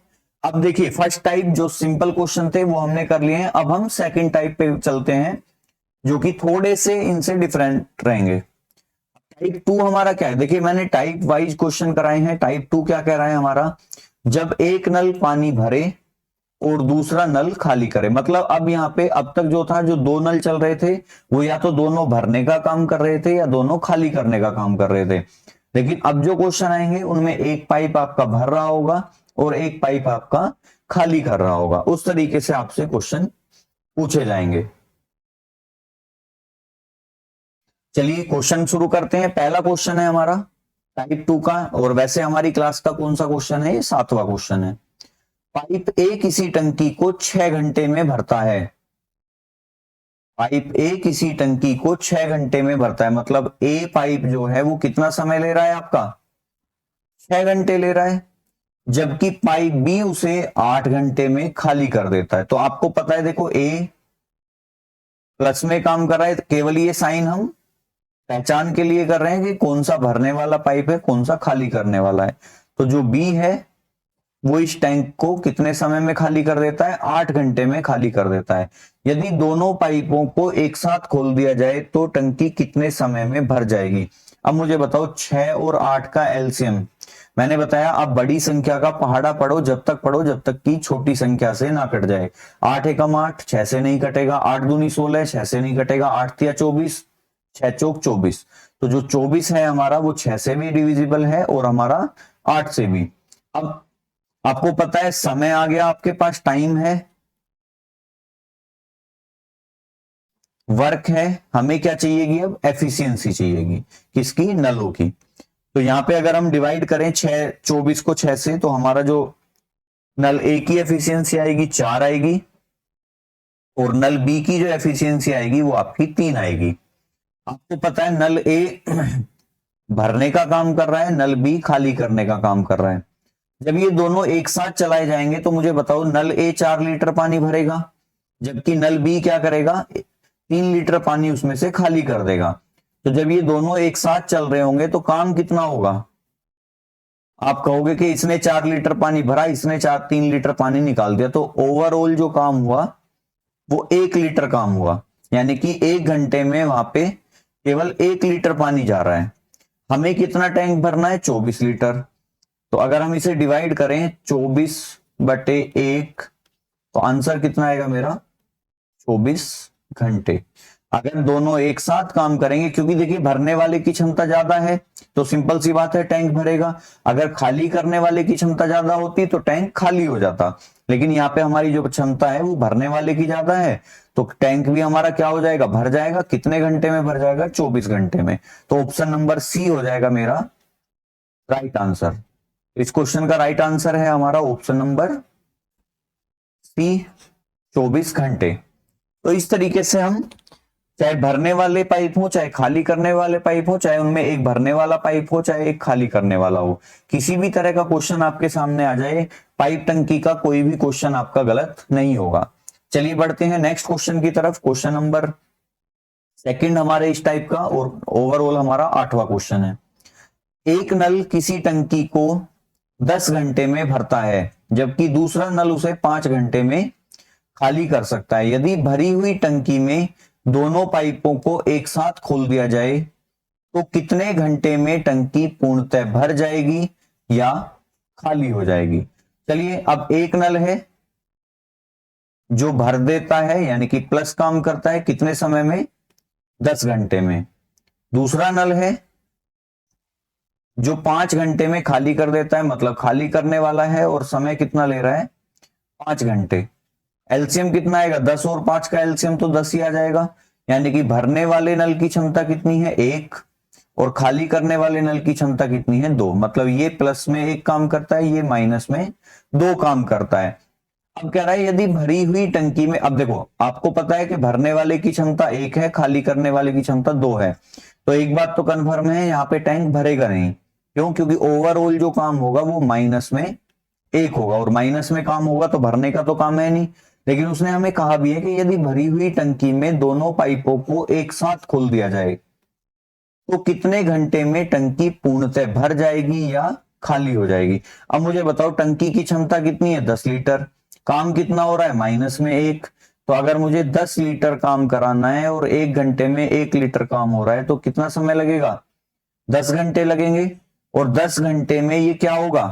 Speaker 1: अब देखिए फर्स्ट टाइप जो सिंपल क्वेश्चन थे वो हमने कर लिए हैं, अब हम सेकंड टाइप पे चलते हैं जो कि थोड़े से इनसे डिफरेंट रहेंगे। टाइप 2 हमारा क्या है, देखिए मैंने टाइप वाइज क्वेश्चन कराए हैं। टाइप 2 क्या कह रहा है हमारा, जब एक नल पानी भरे और दूसरा नल खाली करे। मतलब अब यहाँ पे अब तक जो था, जो 2 नल चल रहे थे वो या तो दोनों भरने का काम कर रहे थे या दोनों खाली करने का काम कर रहे थे। लेकिन अब जो क्वेश्चन आएंगे उनमें एक पाइप आपका भर रहा होगा और एक पाइप आपका खाली कर रहा होगा। उस तरीके से आपसे क्वेश्चन पूछे जाएंगे। चलिए क्वेश्चन शुरू करते हैं। पहला क्वेश्चन है हमारा टाइप 2 का, और वैसे हमारी क्लास का कौन सा क्वेश्चन है, ये 7वां क्वेश्चन है। पाइप ए किसी टंकी को 6 घंटे में भरता है। पाइप ए किसी टंकी को 6 घंटे में भरता है। मतलब ए पाइप जो है वो कितना समय ले रहा है आपका, 6 घंटे ले रहा है, जबकि पाइप बी उसे 8 घंटे में खाली कर देता है। तो आपको पता है देखो ए प्लस में काम कर रहा है, केवल ये साइन हम पहचान के लिए कर रहे हैं कि कौन सा भरने वाला पाइप है कौन सा खाली करने वाला है। तो जो बी है वो इस टैंक को कितने समय में खाली कर देता है, 8 घंटे में खाली कर देता है। यदि दोनों पाइपों को एक साथ खोल दिया जाए तो टंकी कितने समय में भर जाएगी। अब मुझे बताओ 6 और 8 का एलसीएम, मैंने बताया आप बड़ी संख्या का पहाड़ा पढ़ो, जब तक की छोटी संख्या से ना कट जाए। 8 एकम 8, 6 से नहीं कटेगा, 8 दूनी 16, 6 से नहीं कटेगा, 8 तिया 24, 6 चौक 24। तो जो 24 है हमारा वो 6 से भी डिविजिबल है और हमारा 8 से भी। अब आपको पता है समय आ गया, आपके पास टाइम है, वर्क है, हमें क्या चाहिएगी अब, एफिशिएंसी चाहिएगी, किसकी, नलों की। तो यहां पे अगर हम डिवाइड करें 24 को 6 से तो हमारा जो नल ए की एफिशिएंसी आएगी 4 आएगी और नल बी की जो एफिशिएंसी आएगी वो आपकी 3 आएगी। आपको पता है नल ए भरने का काम कर रहा है, नल बी खाली करने का काम कर रहा है। जब ये दोनों एक साथ चलाए जाएंगे तो मुझे बताओ नल ए 4 लीटर पानी भरेगा जबकि नल बी क्या करेगा, 3 लीटर पानी उसमें से खाली कर देगा। तो जब ये दोनों एक साथ चल रहे होंगे तो काम कितना होगा, आप कहोगे कि इसने 4 लीटर पानी भरा, इसने 3 लीटर पानी निकाल दिया, तो ओवरऑल जो काम हुआ वो 1 लीटर काम हुआ। यानी कि 1 घंटे में वहां पे केवल 1 लीटर पानी जा रहा है। हमें कितना टैंक भरना है, 24 लीटर। तो अगर हम इसे डिवाइड करें 24 बटे 1 तो आंसर कितना आएगा मेरा, 24 घंटे। अगर दोनों एक साथ काम करेंगे, क्योंकि देखिए भरने वाले की क्षमता ज्यादा है तो सिंपल सी बात है टैंक भरेगा, अगर खाली करने वाले की क्षमता ज्यादा होती तो टैंक खाली हो जाता। लेकिन यहाँ पे हमारी जो क्षमता है वो भरने वाले की ज्यादा है, तो टैंक भी हमारा क्या हो जाएगा, भर जाएगा। कितने घंटे में भर जाएगा, 24 घंटे में। तो ऑप्शन नंबर सी हो जाएगा मेरा राइट आंसर। इस क्वेश्चन का राइट आंसर है हमारा ऑप्शन नंबर सी, 24 घंटे। तो इस तरीके से हम चाहे भरने वाले पाइप हो, चाहे खाली करने वाले पाइप हो, चाहे उनमें एक भरने वाला पाइप हो, चाहे एक खाली करने वाला हो, किसी भी तरह का क्वेश्चन आपके सामने आ जाए, पाइप टंकी का कोई भी क्वेश्चन आपका गलत नहीं होगा। चलिए बढ़ते हैं नेक्स्ट क्वेश्चन की तरफ। क्वेश्चन नंबर सेकंड हमारे इस टाइप का, और ओवरऑल हमारा 8वां क्वेश्चन है। एक नल किसी टंकी को 10 घंटे में भरता है, जबकि दूसरा नल उसे 5 घंटे में खाली कर सकता है। यदि भरी हुई टंकी में दोनों पाइपों को एक साथ खोल दिया जाए तो कितने घंटे में टंकी पूर्णतः भर जाएगी या खाली हो जाएगी। चलिए, अब एक नल है जो भर देता है, यानी कि प्लस काम करता है, कितने समय में, 10 घंटे में। दूसरा नल है जो 5 घंटे में खाली कर देता है, मतलब खाली करने वाला है, और समय कितना ले रहा है, 5 घंटे। एलसीएम कितना आएगा, 10 और 5 का एलसीएम तो 10 ही आ जाएगा। यानी कि भरने वाले नल की क्षमता कितनी है, 1, और खाली करने वाले नल की क्षमता कितनी है, 2। मतलब ये प्लस में 1 काम करता है, ये माइनस में 2 काम करता है। अब कह रहा है यदि भरी हुई टंकी में, अब देखो आपको पता है कि भरने वाले की क्षमता 1 है, खाली करने वाले की क्षमता 2 है, तो एक बात तो कन्फर्म है, यहाँ पे टैंक भरेगा नहीं। क्यों, क्योंकि ओवरऑल जो काम होगा वो माइनस में 1 होगा, और माइनस में काम होगा तो भरने का तो काम है नहीं। लेकिन उसने हमें कहा भी है कि यदि भरी हुई टंकी में दोनों पाइपों को एक साथ खोल दिया जाए तो कितने घंटे में टंकी पूर्णतः भर जाएगी या खाली हो जाएगी। अब मुझे बताओ टंकी की क्षमता कितनी है, 10 लीटर, काम कितना हो रहा है, माइनस में 1। तो अगर मुझे 10 लीटर काम कराना है और 1 घंटे में 1 लीटर काम हो रहा है, तो कितना समय लगेगा, 10 घंटे लगेंगे। और 10 घंटे में ये क्या होगा,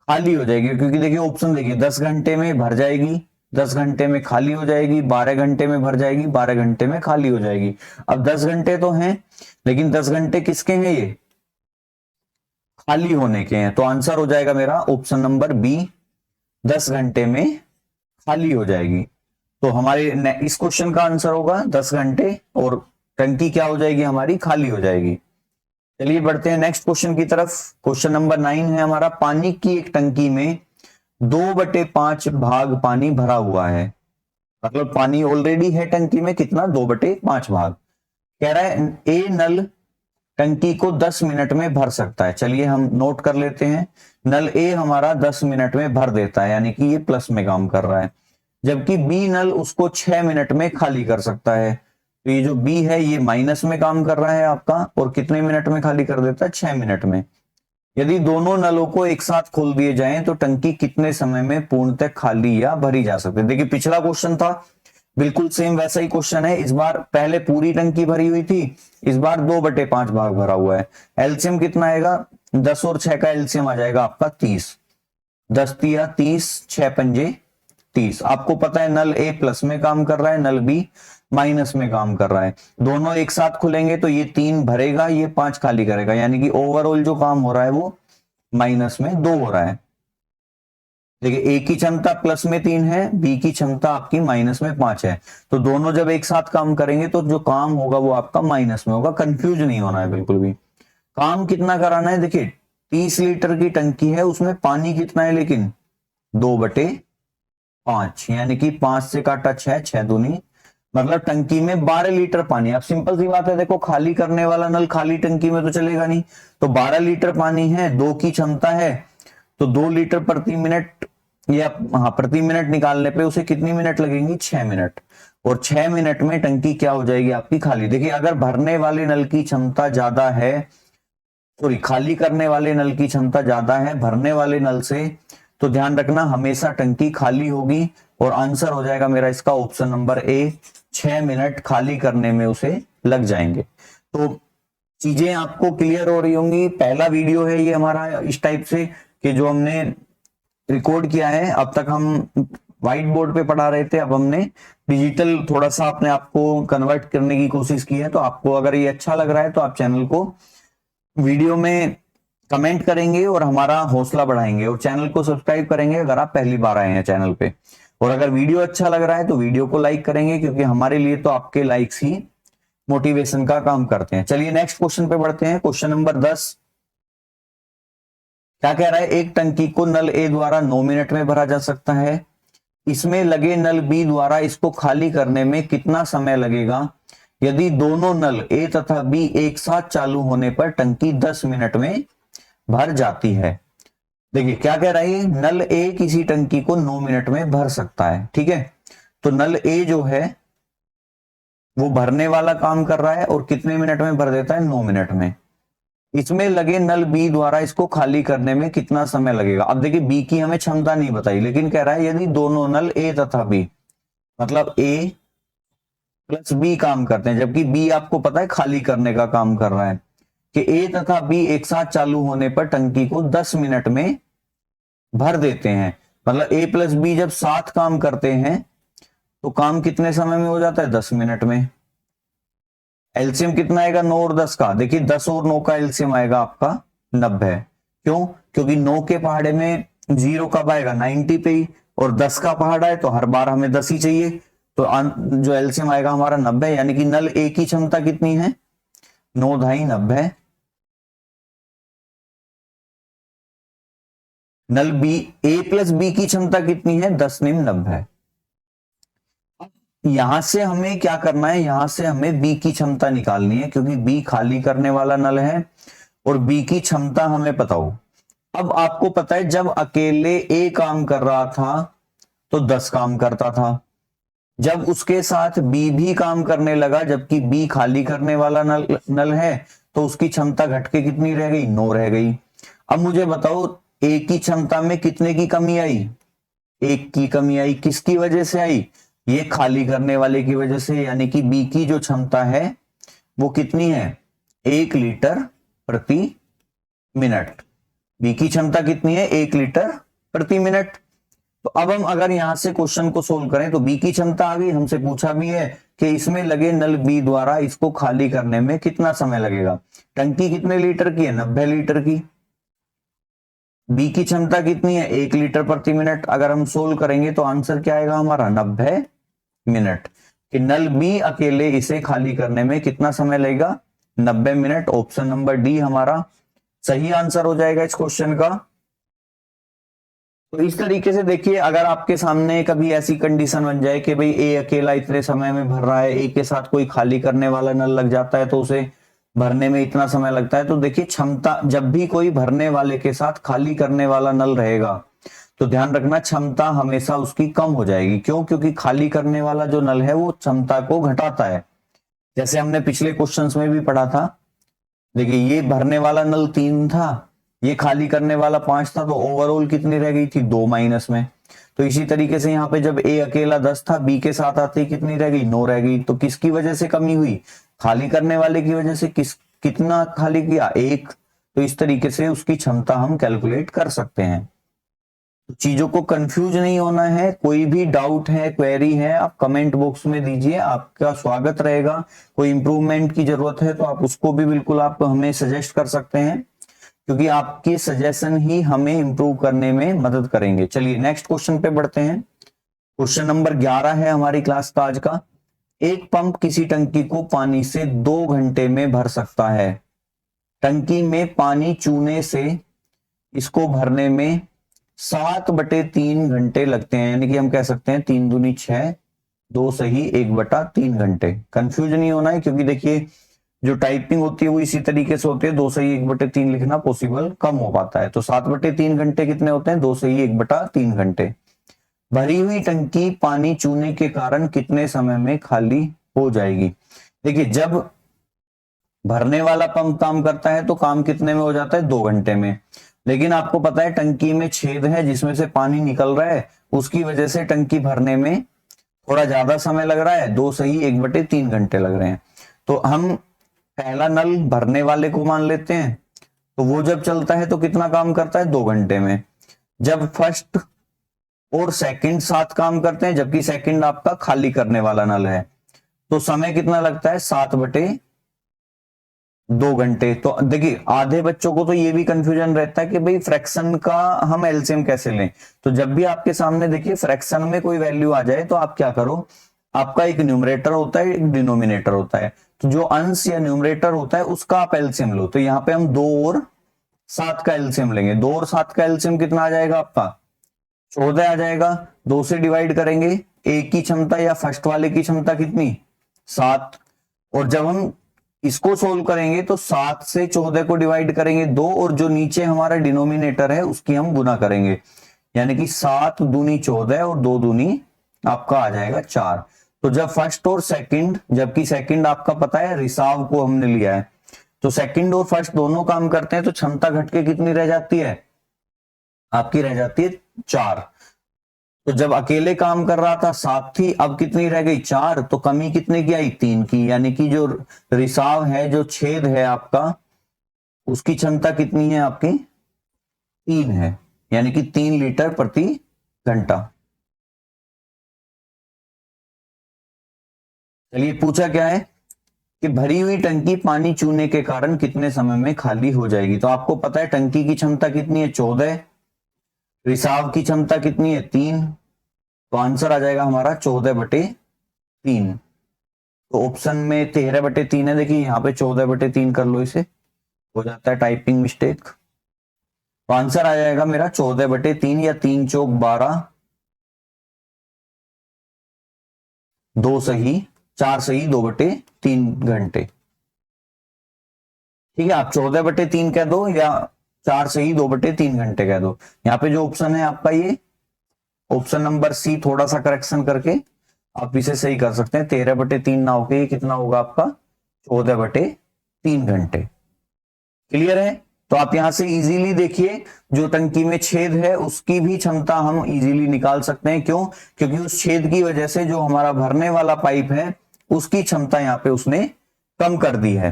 Speaker 1: खाली हो जाएगी। क्योंकि देखिए ऑप्शन देखिए, 10 घंटे में भर जाएगी, 10 घंटे में खाली हो जाएगी, 12 घंटे में भर जाएगी, 12 घंटे में खाली हो जाएगी। अब 10 घंटे तो हैं, लेकिन 10 घंटे किसके हैं, ये खाली होने के हैं। तो आंसर हो जाएगा मेरा ऑप्शन नंबर बी, 10 घंटे में खाली हो जाएगी। तो हमारे इस क्वेश्चन का आंसर होगा 10 घंटे, और टंकी क्या हो जाएगी हमारी, खाली हो जाएगी। चलिए बढ़ते हैं नेक्स्ट क्वेश्चन की तरफ। क्वेश्चन नंबर 9 है हमारा। पानी की एक टंकी में 2/5 भाग पानी भरा हुआ है, मतलब पानी ऑलरेडी है टंकी में, कितना, 2/5 भाग। कह रहा है ए नल टंकी को 10 मिनट में भर सकता है। चलिए हम नोट कर लेते हैं, नल ए हमारा 10 मिनट में भर देता है, यानी कि ये प्लस में काम कर रहा है। जबकि बी नल उसको 6 मिनट में खाली कर सकता है। तो ये जो बी है ये माइनस में काम कर रहा है आपका, और कितने मिनट में खाली कर देता है, 6 मिनट में। यदि दोनों नलों को एक साथ खोल दिए जाएं तो टंकी कितने समय में पूर्णतः खाली या भरी जा सकती है। देखिए पिछला क्वेश्चन था बिल्कुल सेम वैसा ही क्वेश्चन है। इस बार पहले पूरी टंकी भरी हुई थी, इस बार 2/5 भाग भरा हुआ है। एलसीएम कितना आएगा, 10 और 6 का एलसीएम आ जाएगा आपका 30, 10 तिया 30, 6 पंजे 30। आपको पता है नल ए प्लस में काम कर रहा है, नल बी माइनस में काम कर रहा है। दोनों एक साथ खुलेंगे तो ये 3 भरेगा, ये 5 खाली करेगा, यानी कि ओवरऑल जो काम हो रहा है वो माइनस में 2 हो रहा है। देखिए ए की क्षमता प्लस में 3 है, बी की क्षमता आपकी माइनस में 5 है, तो दोनों जब एक साथ काम करेंगे तो जो काम होगा वो आपका माइनस में होगा। कंफ्यूज नहीं होना है बिल्कुल भी। काम कितना कराना है, देखिए 30 लीटर की टंकी है, उसमें पानी कितना है, लेकिन 2/5, यानी कि 5 से काटा 6, 6 दूनी, मतलब टंकी में 12 लीटर पानी। अब सिंपल सी बात है, देखो खाली करने वाला नल खाली टंकी में तो चलेगा नहीं, तो 12 लीटर पानी है, 2 की क्षमता है, तो 2 लीटर प्रति मिनट, या हाँ प्रति मिनट निकालने पे उसे कितनी मिनट लगेंगी, 6 मिनट। और 6 मिनट में टंकी क्या हो जाएगी आपकी, खाली। देखिए अगर भरने वाले नल की क्षमता ज्यादा है, सॉरी खाली करने वाले नल की क्षमता ज्यादा है भरने वाले नल से, तो ध्यान रखना हमेशा टंकी खाली होगी। और आंसर हो जाएगा मेरा इसका ऑप्शन नंबर ए, 6 मिनट खाली करने में उसे लग जाएंगे। तो चीजें आपको क्लियर हो रही होंगी। पहला वीडियो है ये हमारा इस टाइप से, कि जो हमने रिकॉर्ड किया है। अब तक हम व्हाइट बोर्ड पे पढ़ा रहे थे, अब हमने डिजिटल थोड़ा सा अपने आप को कन्वर्ट करने की कोशिश की है। तो आपको अगर ये अच्छा लग रहा है तो आप चैनल को वीडियो में कमेंट करेंगे और हमारा हौसला बढ़ाएंगे, और चैनल को सब्सक्राइब करेंगे अगर आप पहली बार आए हैं चैनल पे। और अगर वीडियो अच्छा लग रहा है तो वीडियो को लाइक करेंगे, क्योंकि हमारे लिए तो आपके लाइक्स ही मोटिवेशन का काम करते हैं। चलिए नेक्स्ट क्वेश्चन पे बढ़ते हैं। क्वेश्चन नंबर 10 क्या कह रहा है, एक टंकी को नल ए द्वारा 9 मिनट में भरा जा सकता है। इसमें लगे नल बी द्वारा इसको खाली करने में कितना समय लगेगा यदि दोनों नल ए तथा बी एक साथ चालू होने पर टंकी 10 मिनट में भर जाती है। देखिए क्या कह रहा है, नल ए किसी टंकी को 9 मिनट में भर सकता है, ठीक है। तो नल ए जो है वो भरने वाला काम कर रहा है, और कितने मिनट में भर देता है, 9 मिनट में। इसमें लगे नल बी द्वारा इसको खाली करने में कितना समय लगेगा। अब देखिए बी की हमें क्षमता नहीं बताई, लेकिन कह रहा है यदि दोनों नल ए तथा बी, मतलब ए प्लस बी काम करते हैं, जबकि बी आपको पता है खाली करने का काम कर रहा है, कि ए तथा बी एक साथ चालू होने पर टंकी को 10 मिनट में भर देते हैं। मतलब ए प्लस बी जब साथ काम करते हैं तो काम कितने समय में हो जाता है, 10 मिनट में। एलसीएम कितना आएगा, 9 और 10 का। देखिए 10 और 9 का एलसीएम आएगा आपका 90। क्यों, क्योंकि 9 के पहाड़े में 0 कब आएगा, 90 पे ही, और 10 का पहाड़ा है तो हर बार हमें 10 ही चाहिए। तो जो एलसीएम आएगा हमारा 90, यानी कि नल ए की क्षमता कितनी है, 9 ढाई 90। नल बी, ए प्लस बी की क्षमता कितनी है, 10 निम 90। यहां से हमें क्या करना है, यहां से हमें बी की क्षमता निकालनी है, क्योंकि बी खाली करने वाला नल है और बी की क्षमता हमें पता हो। अब आपको पता है जब अकेले ए काम कर रहा था तो 10 काम करता था, जब उसके साथ बी भी काम करने लगा, जबकि बी खाली करने वाला नल है, तो उसकी क्षमता घट के कितनी रह गई, 9 रह गई। अब मुझे बताओ ए की क्षमता में कितने की कमी आई, 1 की कमी आई। किसकी वजह से आई, ये खाली करने वाले की वजह से। यानी कि बी की जो क्षमता है वो कितनी है, 1 लीटर प्रति मिनट। बी की क्षमता कितनी है, 1 लीटर प्रति मिनट। तो अब हम अगर यहां से क्वेश्चन को सोल्व करें तो बी की क्षमता आ गई, हमसे पूछा भी है कि इसमें लगे नल बी द्वारा इसको खाली करने में कितना समय लगेगा। टंकी कितने लीटर की है, 90 लीटर की। बी की क्षमता कितनी है, 1 लीटर प्रति मिनट। अगर हम सोल्व करेंगे तो आंसर क्या आएगा हमारा, 90 मिनट। कि नल बी अकेले इसे खाली करने में कितना समय लगेगा, 90 मिनट। ऑप्शन नंबर डी हमारा सही आंसर हो जाएगा इस क्वेश्चन का। तो इस तरीके से देखिए, अगर आपके सामने कभी ऐसी कंडीशन बन जाए कि भाई ए अकेला इतने समय में भर रहा है, ए के साथ कोई खाली करने वाला नल लग जाता है तो उसे भरने में इतना समय लगता है, तो देखिए क्षमता, जब भी कोई भरने वाले के साथ खाली करने वाला नल रहेगा तो ध्यान रखना क्षमता हमेशा उसकी कम हो जाएगी। क्यों, क्योंकि खाली करने वाला जो नल है वो क्षमता को घटाता है। जैसे हमने पिछले क्वेश्चंस में भी पढ़ा था, देखिए ये भरने वाला नल 3 था, ये खाली करने वाला 5 था, तो ओवरऑल कितनी रह गई थी, 2 माइनस में। तो इसी तरीके से यहाँ पे जब ए अकेला 10 था, बी के साथ आते ही कितनी रह गई, 9 रह गई। तो किसकी वजह से कमी हुई, खाली करने वाले की वजह से। कितना खाली किया, 1। तो इस तरीके से उसकी क्षमता हम कैलकुलेट कर सकते हैं। तो चीजों को कंफ्यूज नहीं होना है। कोई भी डाउट है, क्वेरी है, आप कमेंट बॉक्स में दीजिए, आपका स्वागत रहेगा। कोई इंप्रूवमेंट की जरूरत है तो आप उसको भी बिल्कुल आप हमें सजेस्ट कर सकते हैं, क्योंकि आपकी सजेशन ही हमें इंप्रूव करने में मदद करेंगे। चलिए नेक्स्ट क्वेश्चन पे बढ़ते हैं। क्वेश्चन नंबर 11 है हमारी क्लास का आज का। एक पंप किसी टंकी को पानी से 2 घंटे में भर सकता है। टंकी में पानी चूने से इसको भरने में 7/3 घंटे लगते हैं। यानी कि हम कह सकते हैं 3 दूनी 6, 2 सही 1/3 घंटे। कंफ्यूज नहीं होना है, क्योंकि देखिए जो टाइपिंग होती है वो इसी तरीके से होती है, 2 सही 1/3 लिखना पॉसिबल कम हो पाता है। तो 7/3 घंटे कितने होते हैं, 2 सही 1/3 घंटे। भरी हुई टंकी पानी चूने के कारण कितने समय में खाली हो जाएगी। देखिए जब भरने वाला पंप काम करता है तो काम कितने में हो जाता है, 2 घंटे में। लेकिन आपको पता है टंकी में छेद है जिसमें से पानी निकल रहा है, उसकी वजह से टंकी भरने में थोड़ा ज्यादा समय लग रहा है, 2 सही 1/3 घंटे लग रहे हैं। तो हम पहला नल भरने वाले को मान लेते हैं, तो वो जब चलता है तो कितना काम करता है, 2 घंटे में। जब फर्स्ट और सेकंड 7 काम करते हैं, जबकि सेकंड आपका खाली करने वाला नल है। तो समय कितना लगता है, 7/2 घंटे। तो देखिए आधे बच्चों को तो ये भी कंफ्यूजन रहता है कि भाई फ्रैक्शन का हम एलसीएम कैसे लें। तो जब भी आपके सामने देखिए फ्रैक्शन में कोई वैल्यू आ जाए तो आप क्या करो, आपका एक न्यूमरेटर होता है, एक डिनोमिनेटर होता है। तो जो अंश या न्यूमरेटर होता है उसका आप एलसीएम लो। तो यहाँ पे हम 2 और 7 का एलसीएम लेंगे। 2 और 7 का एलसीएम कितना आ जाएगा आपका, 14 आ जाएगा। 2 से डिवाइड करेंगे, एक की क्षमता या फर्स्ट वाले की क्षमता कितनी, 7। और जब हम इसको सोल्व करेंगे तो 7 से 14 को डिवाइड करेंगे 2, और जो नीचे हमारा डिनोमिनेटर है उसकी हम गुना करेंगे, यानी कि 7 दूनी 14 और 2 दूनी आपका आ जाएगा 4। तो जब फर्स्ट और सेकंड, जबकि सेकंड आपका पता है रिसाव को हमने लिया है, तो सेकंड और फर्स्ट दोनों काम करते हैं तो क्षमता घटके कितनी रह जाती है, आपकी रह जाती है 4। तो जब अकेले काम कर रहा था 7 थी, अब कितनी रह गई 4। तो कमी कितने की आई, 3 की, यानी कि जो रिसाव है, जो छेद है आपका, उसकी क्षमता कितनी है आपकी, 3 है, यानी कि 3 लीटर प्रति घंटा। चलिए पूछा क्या है कि भरी हुई टंकी पानी चूने के कारण कितने समय में खाली हो जाएगी। तो आपको पता है टंकी की क्षमता कितनी है, 14, रिसाव की क्षमता कितनी है, 3। तो आंसर आ जाएगा हमारा 14/3। तो ऑप्शन में 13/3 है, देखिए यहाँ पे 14/3 कर लो, इसे हो जाता है टाइपिंग मिस्टेक। तो आंसर आ जाएगा मेरा 14/3 या 3 चौक 12, 2 सही 4 सही 2/3 घंटे। ठीक है, आप 14/3 कह दो या 4 सही 2/3 घंटे कह दो। यहाँ पे जो ऑप्शन है आपका ये ऑप्शन नंबर सी, थोड़ा सा करेक्शन करके आप इसे सही कर सकते हैं। 13/3 ना होके ये कितना होगा आपका, 14/3 घंटे। क्लियर है। तो आप यहां से इजीली देखिए, जो टंकी में छेद है उसकी भी क्षमता हम इजीली निकाल सकते हैं। क्यों, क्योंकि उस छेद की वजह से जो हमारा भरने वाला पाइप है उसकी क्षमता यहाँ पे उसने कम कर दी है।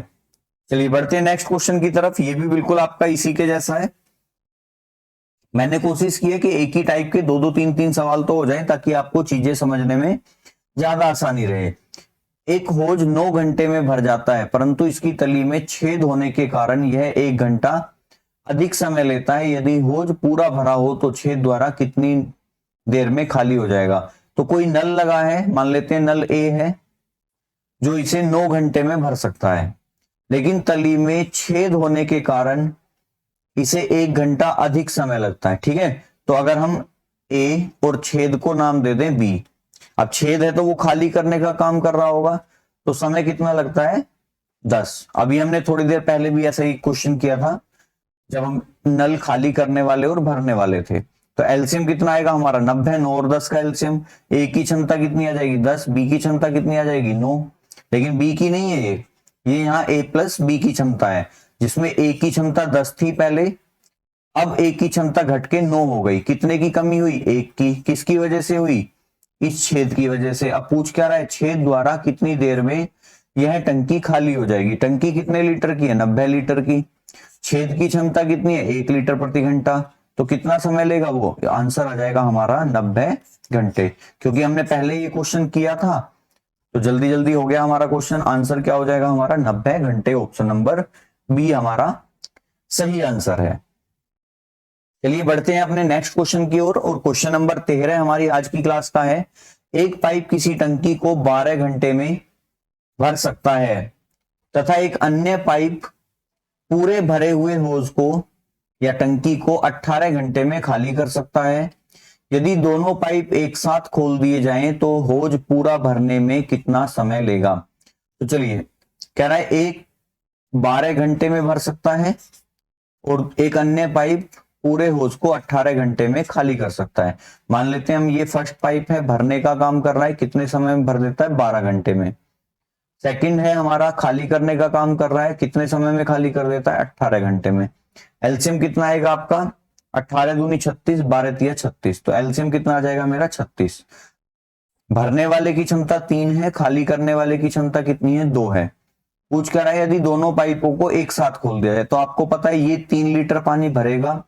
Speaker 1: चलिए बढ़ते हैं नेक्स्ट क्वेश्चन की तरफ। ये भी बिल्कुल आपका इसी के जैसा है। मैंने कोशिश की है कि एक ही टाइप के 2-2 3-3 सवाल तो हो जाए ताकि आपको चीजें समझने में ज्यादा आसानी रहे। एक होज 9 घंटे में भर जाता है, परंतु इसकी तली में छेद होने के कारण यह 1 घंटा अधिक समय लेता है। यदि होज पूरा भरा हो तो छेद द्वारा कितनी देर में खाली हो जाएगा। तो कोई नल लगा है, मान लेते हैं नल ए है, जो इसे 9 घंटे में भर सकता है, लेकिन तली में छेद होने के कारण इसे 1 घंटा अधिक समय लगता है। ठीक है, तो अगर हम ए और छेद को नाम दे दें बी। अब छेद है तो वो खाली करने का काम कर रहा होगा, तो समय कितना लगता है, 10। अभी हमने थोड़ी देर पहले भी ऐसा ही क्वेश्चन किया था जब हम नल खाली करने वाले और भरने वाले थे। तो एलसीएम कितना आएगा हमारा, 90। 9 और 10 का एलसीएम, ए की क्षमता कितनी आ जाएगी, 10, बी की क्षमता कितनी आ जाएगी, 9। लेकिन बी की नहीं है ये यहाँ ए प्लस बी की क्षमता है, जिसमें ए की क्षमता 10 थी पहले, अब ए की क्षमता घट के 9 हो गई। कितने की कमी हुई, 1 की। किसकी वजह से हुई, इस छेद की वजह से। अब पूछ क्या रहा है, छेद द्वारा कितनी देर में यह टंकी खाली हो जाएगी। टंकी कितने लीटर की है, 90 लीटर की। छेद की क्षमता कितनी है, 1 लीटर प्रति घंटा। तो कितना समय लेगा वो, आंसर आ जाएगा हमारा 90 घंटे। क्योंकि हमने पहले ये क्वेश्चन किया था तो जल्दी जल्दी हो गया हमारा क्वेश्चन। आंसर क्या हो जाएगा हमारा, 90 घंटे। ऑप्शन नंबर बी हमारा सही आंसर है। चलिए बढ़ते हैं अपने नेक्स्ट क्वेश्चन की ओर, और क्वेश्चन नंबर 13 हमारी आज की क्लास का है। एक पाइप किसी टंकी को 12 घंटे में भर सकता है तथा एक अन्य पाइप पूरे भरे हुए होज को या टंकी को 18 घंटे में खाली कर सकता है। यदि दोनों पाइप एक साथ खोल दिए जाएं तो होज पूरा भरने में कितना समय लेगा। तो चलिए कह रहा है एक 12 घंटे में भर सकता है और एक अन्य पाइप पूरे होज को 18 घंटे में खाली कर सकता है। मान लेते हैं हम ये फर्स्ट पाइप है, भरने का काम कर रहा है, कितने समय में भर देता है, 12 घंटे में। सेकंड है हमारा खाली करने का काम कर रहा है, कितने समय में खाली कर देता है, 18 घंटे में। एलसीएम कितना आएगा आपका, 18 दूनी 36, 12 तिया 36। तो एलसीएम कितना आ जाएगा मेरा, 36। भरने वाले की क्षमता 3 है, खाली करने वाले की क्षमता कितनी है, 2 है। पूछ कर रहा है यदि दोनों पाइपों को एक साथ खोल दिया जाए। तो आपको पता है ये 3 लीटर पानी भरेगा,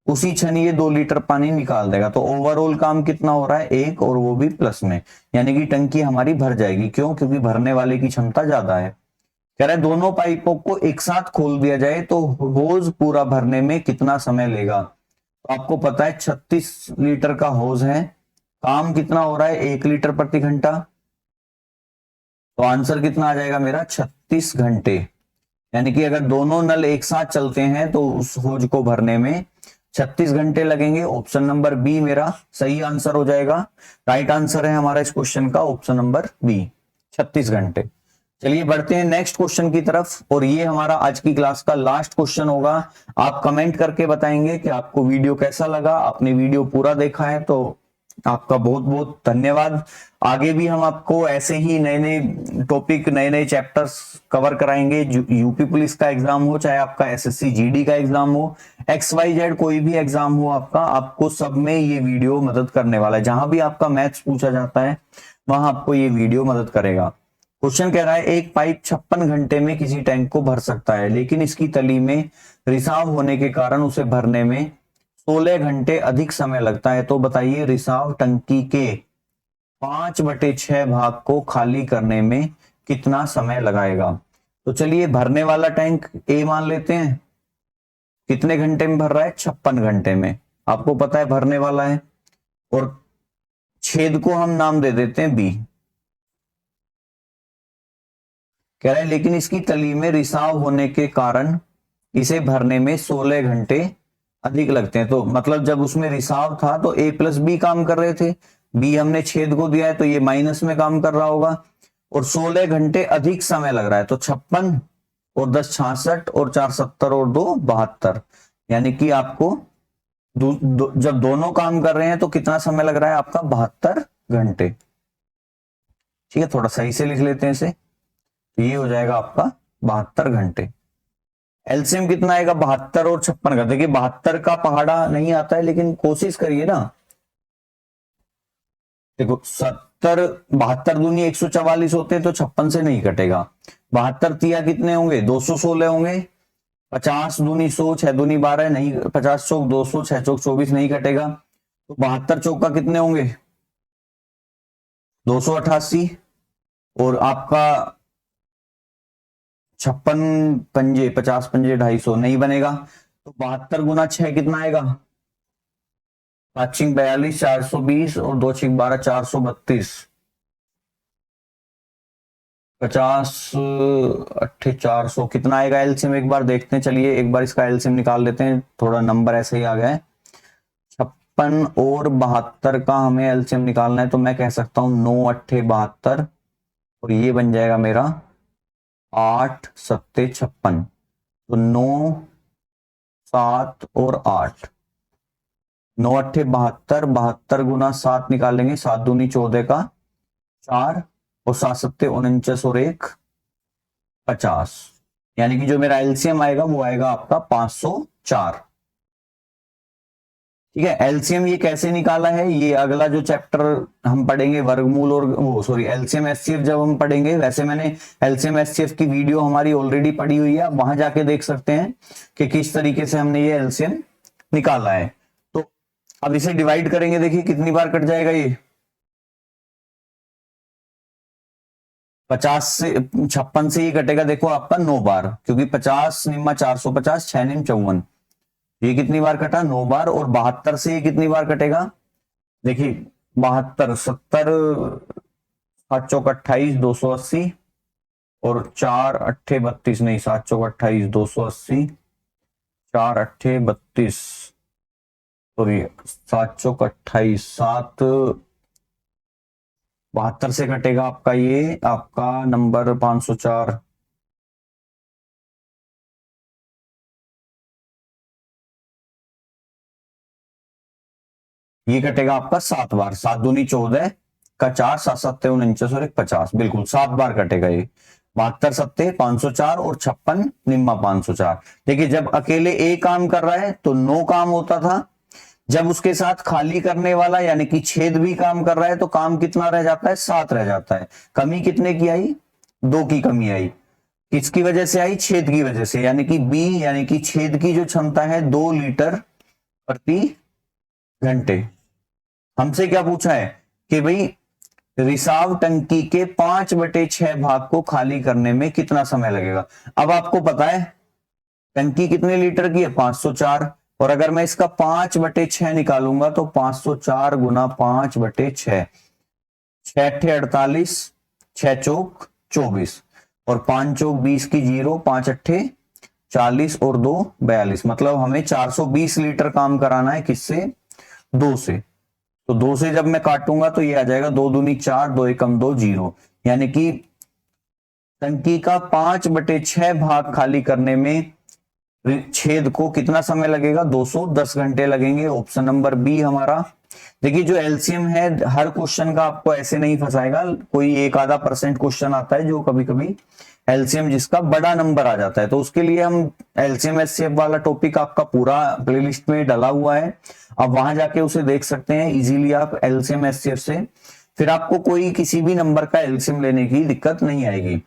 Speaker 1: उसी क्षण ये 2 लीटर पानी निकाल देगा। तो ओवरऑल काम कितना हो रहा है, 1, और वो भी प्लस में, यानी कि टंकी हमारी भर जाएगी। क्यों? क्योंकि भरने वाले की क्षमता ज्यादा है। कह रहे दोनों पाइपों को एक साथ खोल दिया जाए तो होज पूरा भरने में कितना समय लेगा। तो आपको पता है 36 लीटर का होज है, काम कितना हो रहा है, 1 लीटर प्रति घंटा। तो आंसर कितना आ जाएगा मेरा, 36 घंटे। यानी कि अगर दोनों नल एक साथ चलते हैं तो उस होज को भरने में 36 घंटे लगेंगे। ऑप्शन नंबर बी मेरा सही आंसर हो जाएगा। राइट आंसर है हमारा इस क्वेश्चन का ऑप्शन नंबर बी, 36 घंटे। चलिए बढ़ते हैं नेक्स्ट क्वेश्चन की तरफ, और ये हमारा आज की क्लास का लास्ट क्वेश्चन होगा। आप कमेंट करके बताएंगे कि आपको वीडियो कैसा लगा। आपने वीडियो पूरा देखा है तो आपका बहुत बहुत धन्यवाद। आगे भी हम आपको ऐसे ही नए नए टॉपिक, नए नए चैप्टर्स कवर कराएंगे। यूपी पुलिस का एग्जाम हो, चाहे आपका एसएससी जीडी का एग्जाम हो, XYZ कोई भी एग्जाम हो आपका, आपको सब में ये वीडियो मदद करने वाला है। जहां भी आपका मैथ्स पूछा जाता है वहां आपको ये वीडियो मदद करेगा। क्वेश्चन कह रहा है एक पाइप 56 घंटे में किसी टैंक को भर सकता है, लेकिन इसकी तली में रिसाव होने के कारण उसे भरने में 16 घंटे अधिक समय लगता है। तो बताइए रिसाव टंकी के 5/6 भाग को खाली करने में कितना समय लगाएगा। तो चलिए भरने वाला टैंक ए मान लेते हैं, कितने घंटे में भर रहा है, 56 घंटे में, आपको पता है भरने वाला है। और छेद को हम नाम दे देते हैं बी। कह रहे हैं लेकिन इसकी तली में रिसाव होने के कारण इसे भरने में 16 घंटे अधिक लगते हैं। तो मतलब जब उसमें रिसाव था तो ए प्लस बी काम कर रहे थे, बी हमने छेद को दिया है तो ये माइनस में काम कर रहा होगा, और 16 घंटे अधिक समय लग रहा है। तो 56 और 10 66 और 4 70 और 2 72, यानी कि आपको जब दोनों काम कर रहे हैं तो कितना समय लग रहा है आपका, 72 घंटे। ठीक है, थोड़ा सही से लिख लेते हैं इसे। ये हो जाएगा आपका 72 घंटे। एलसीएम कितना आएगा, 72 और 56 का। देखिए 72 का पहाड़ा नहीं आता है, लेकिन कोशिश करिए ना। देखो 72 दूनी 144 होते हैं तो 56 से नहीं कटेगा। 72 तिया कितने होंगे, 216 होंगे। 50 दूनी 100, 6 दूनी 12 नहीं, 50 चौक 200, 6 चौक 24 नहीं कटेगा। तो 72 चौका कितने होंगे, 288। और आपका 56 पंजे 50 पंजे 250 नहीं बनेगा। तो 72 गुना 6 कितना आएगा, 5 42, 420 और 2 12, 432। 50 8 400 कितना आएगा एलसीएम, एक बार देखते हैं। चलिए एक बार इसका एलसीएम निकाल लेते हैं, थोड़ा नंबर ऐसे ही आ गया है। 56 और 72 का हमें एलसीएम निकालना है, तो मैं कह सकता हूं 9 8 72, और ये बन जाएगा मेरा 8 7 56। तो 9 7 और 8, 9 8 72, 72 गुना 7 निकालेंगे, 7 दूनी 14 का 4, और 7 7 49 और 1 50, यानी कि जो मेरा एलसीएम आएगा वो आएगा आपका 504। ठीक है, एलसीएम ये कैसे निकाला है, ये अगला जो चैप्टर हम पढ़ेंगे वर्गमूल और वो सॉरी एलसीएम एचसीएफ जब हम पढ़ेंगे, वैसे मैंने एलसीएम एचसीएफ की वीडियो हमारी ऑलरेडी पड़ी हुई है, वहां जाके देख सकते हैं कि किस तरीके से हमने ये एलसीएम निकाला है। तो अब इसे डिवाइड करेंगे, देखिए कितनी बार कट जाएगा ये, 50 से 56 से ये कटेगा देखो आपका 9 बार, क्योंकि 50 निम्मा 450, 6 निम 54, ये कितनी बार कटा, 9 बार। और 72 से ये कितनी बार कटेगा, देखिए 72 70, 7 चौक 28, 280, और 4 8 32, नहीं 7 चौक 28, 280, 4 8 32, सॉरी 7 चौक 28, 7 72 से कटेगा आपका ये आपका नंबर 504। ये कटेगा आपका 7 बार, 7 दूनी 14 का 4, 7 7 49 और 1 50, बिल्कुल 7 बार कटेगा ये। 72 सत्ते 504 और 56 निम्मा 504। देखिए जब अकेले ए काम कर रहा है तो 9 काम होता था, जब उसके साथ खाली करने वाला यानी कि छेद भी काम कर रहा है तो काम कितना रह जाता है, 7 रह जाता है। कमी कितने की आई, 2 की कमी आई। किसकी वजह से आई, छेद की वजह से, यानी कि बी यानी कि छेद की जो क्षमता है 2 लीटर प्रति घंटे। हमसे क्या पूछा है कि भाई रिसाव टंकी के 5/6 भाग को खाली करने में कितना समय लगेगा। अब आपको पता है टंकी कितने लीटर की है, 504, और अगर मैं इसका 5/6 निकालूंगा तो 504 गुना 5/6, 6×8 = 48, 6×4 = 24, और 5×4 = 20 की 0, 5×8 = 40 और 2 = 42। मतलब हमें 420 लीटर काम कराना है, किससे, 2 से। तो 2 से जब मैं काटूंगा तो ये आ जाएगा 2 दूनी 4, 2 एकम 2, 0। यानी कि टंकी का 5/6 भाग खाली करने में छेद को कितना समय लगेगा, 210 घंटे लगेंगे। ऑप्शन नंबर बी हमारा। देखिए जो एलसीएम है, हर क्वेश्चन का आपको ऐसे नहीं फंसाएगा, कोई एक आधा % क्वेश्चन आता है जो कभी कभी एलसीएम जिसका बड़ा नंबर आ जाता है, तो उसके लिए हम एलसीएम एचसीएफ वाला टॉपिक आपका पूरा प्लेलिस्ट में डला हुआ है, आप वहां जाके उसे देख सकते हैं इजीली आप एलसीएम एचसीएफ से। फिर आपको कोई किसी भी नंबर का एलसीएम लेने की दिक्कत नहीं आएगी।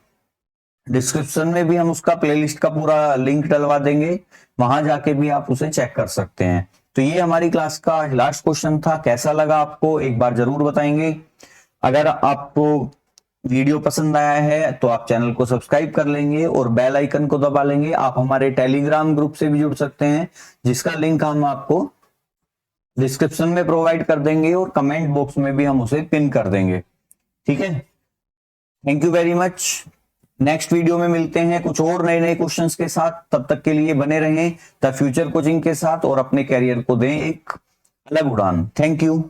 Speaker 1: डिस्क्रिप्शन में भी हम उसका प्लेलिस्ट का पूरा लिंक डलवा देंगे, वहां जाके भी आप उसे चेक कर सकते हैं। तो ये हमारी क्लास का लास्ट क्वेश्चन था। कैसा लगा आपको एक बार जरूर बताएंगे। अगर आपको वीडियो पसंद आया है तो आप चैनल को सब्सक्राइब कर लेंगे और बेल आइकन को दबा लेंगे। आप हमारे टेलीग्राम ग्रुप से भी जुड़ सकते हैं, जिसका लिंक हम आपको डिस्क्रिप्शन में प्रोवाइड कर देंगे और कमेंट बॉक्स में भी हम उसे पिन कर देंगे। ठीक है, thank you very much. Next video में मिलते हैं कुछ और नए नए क्वेश्चंस के साथ। तब तक के लिए बने रहें द फ्यूचर कोचिंग के साथ और अपने कैरियर को दें एक अलग उड़ान। Thank you.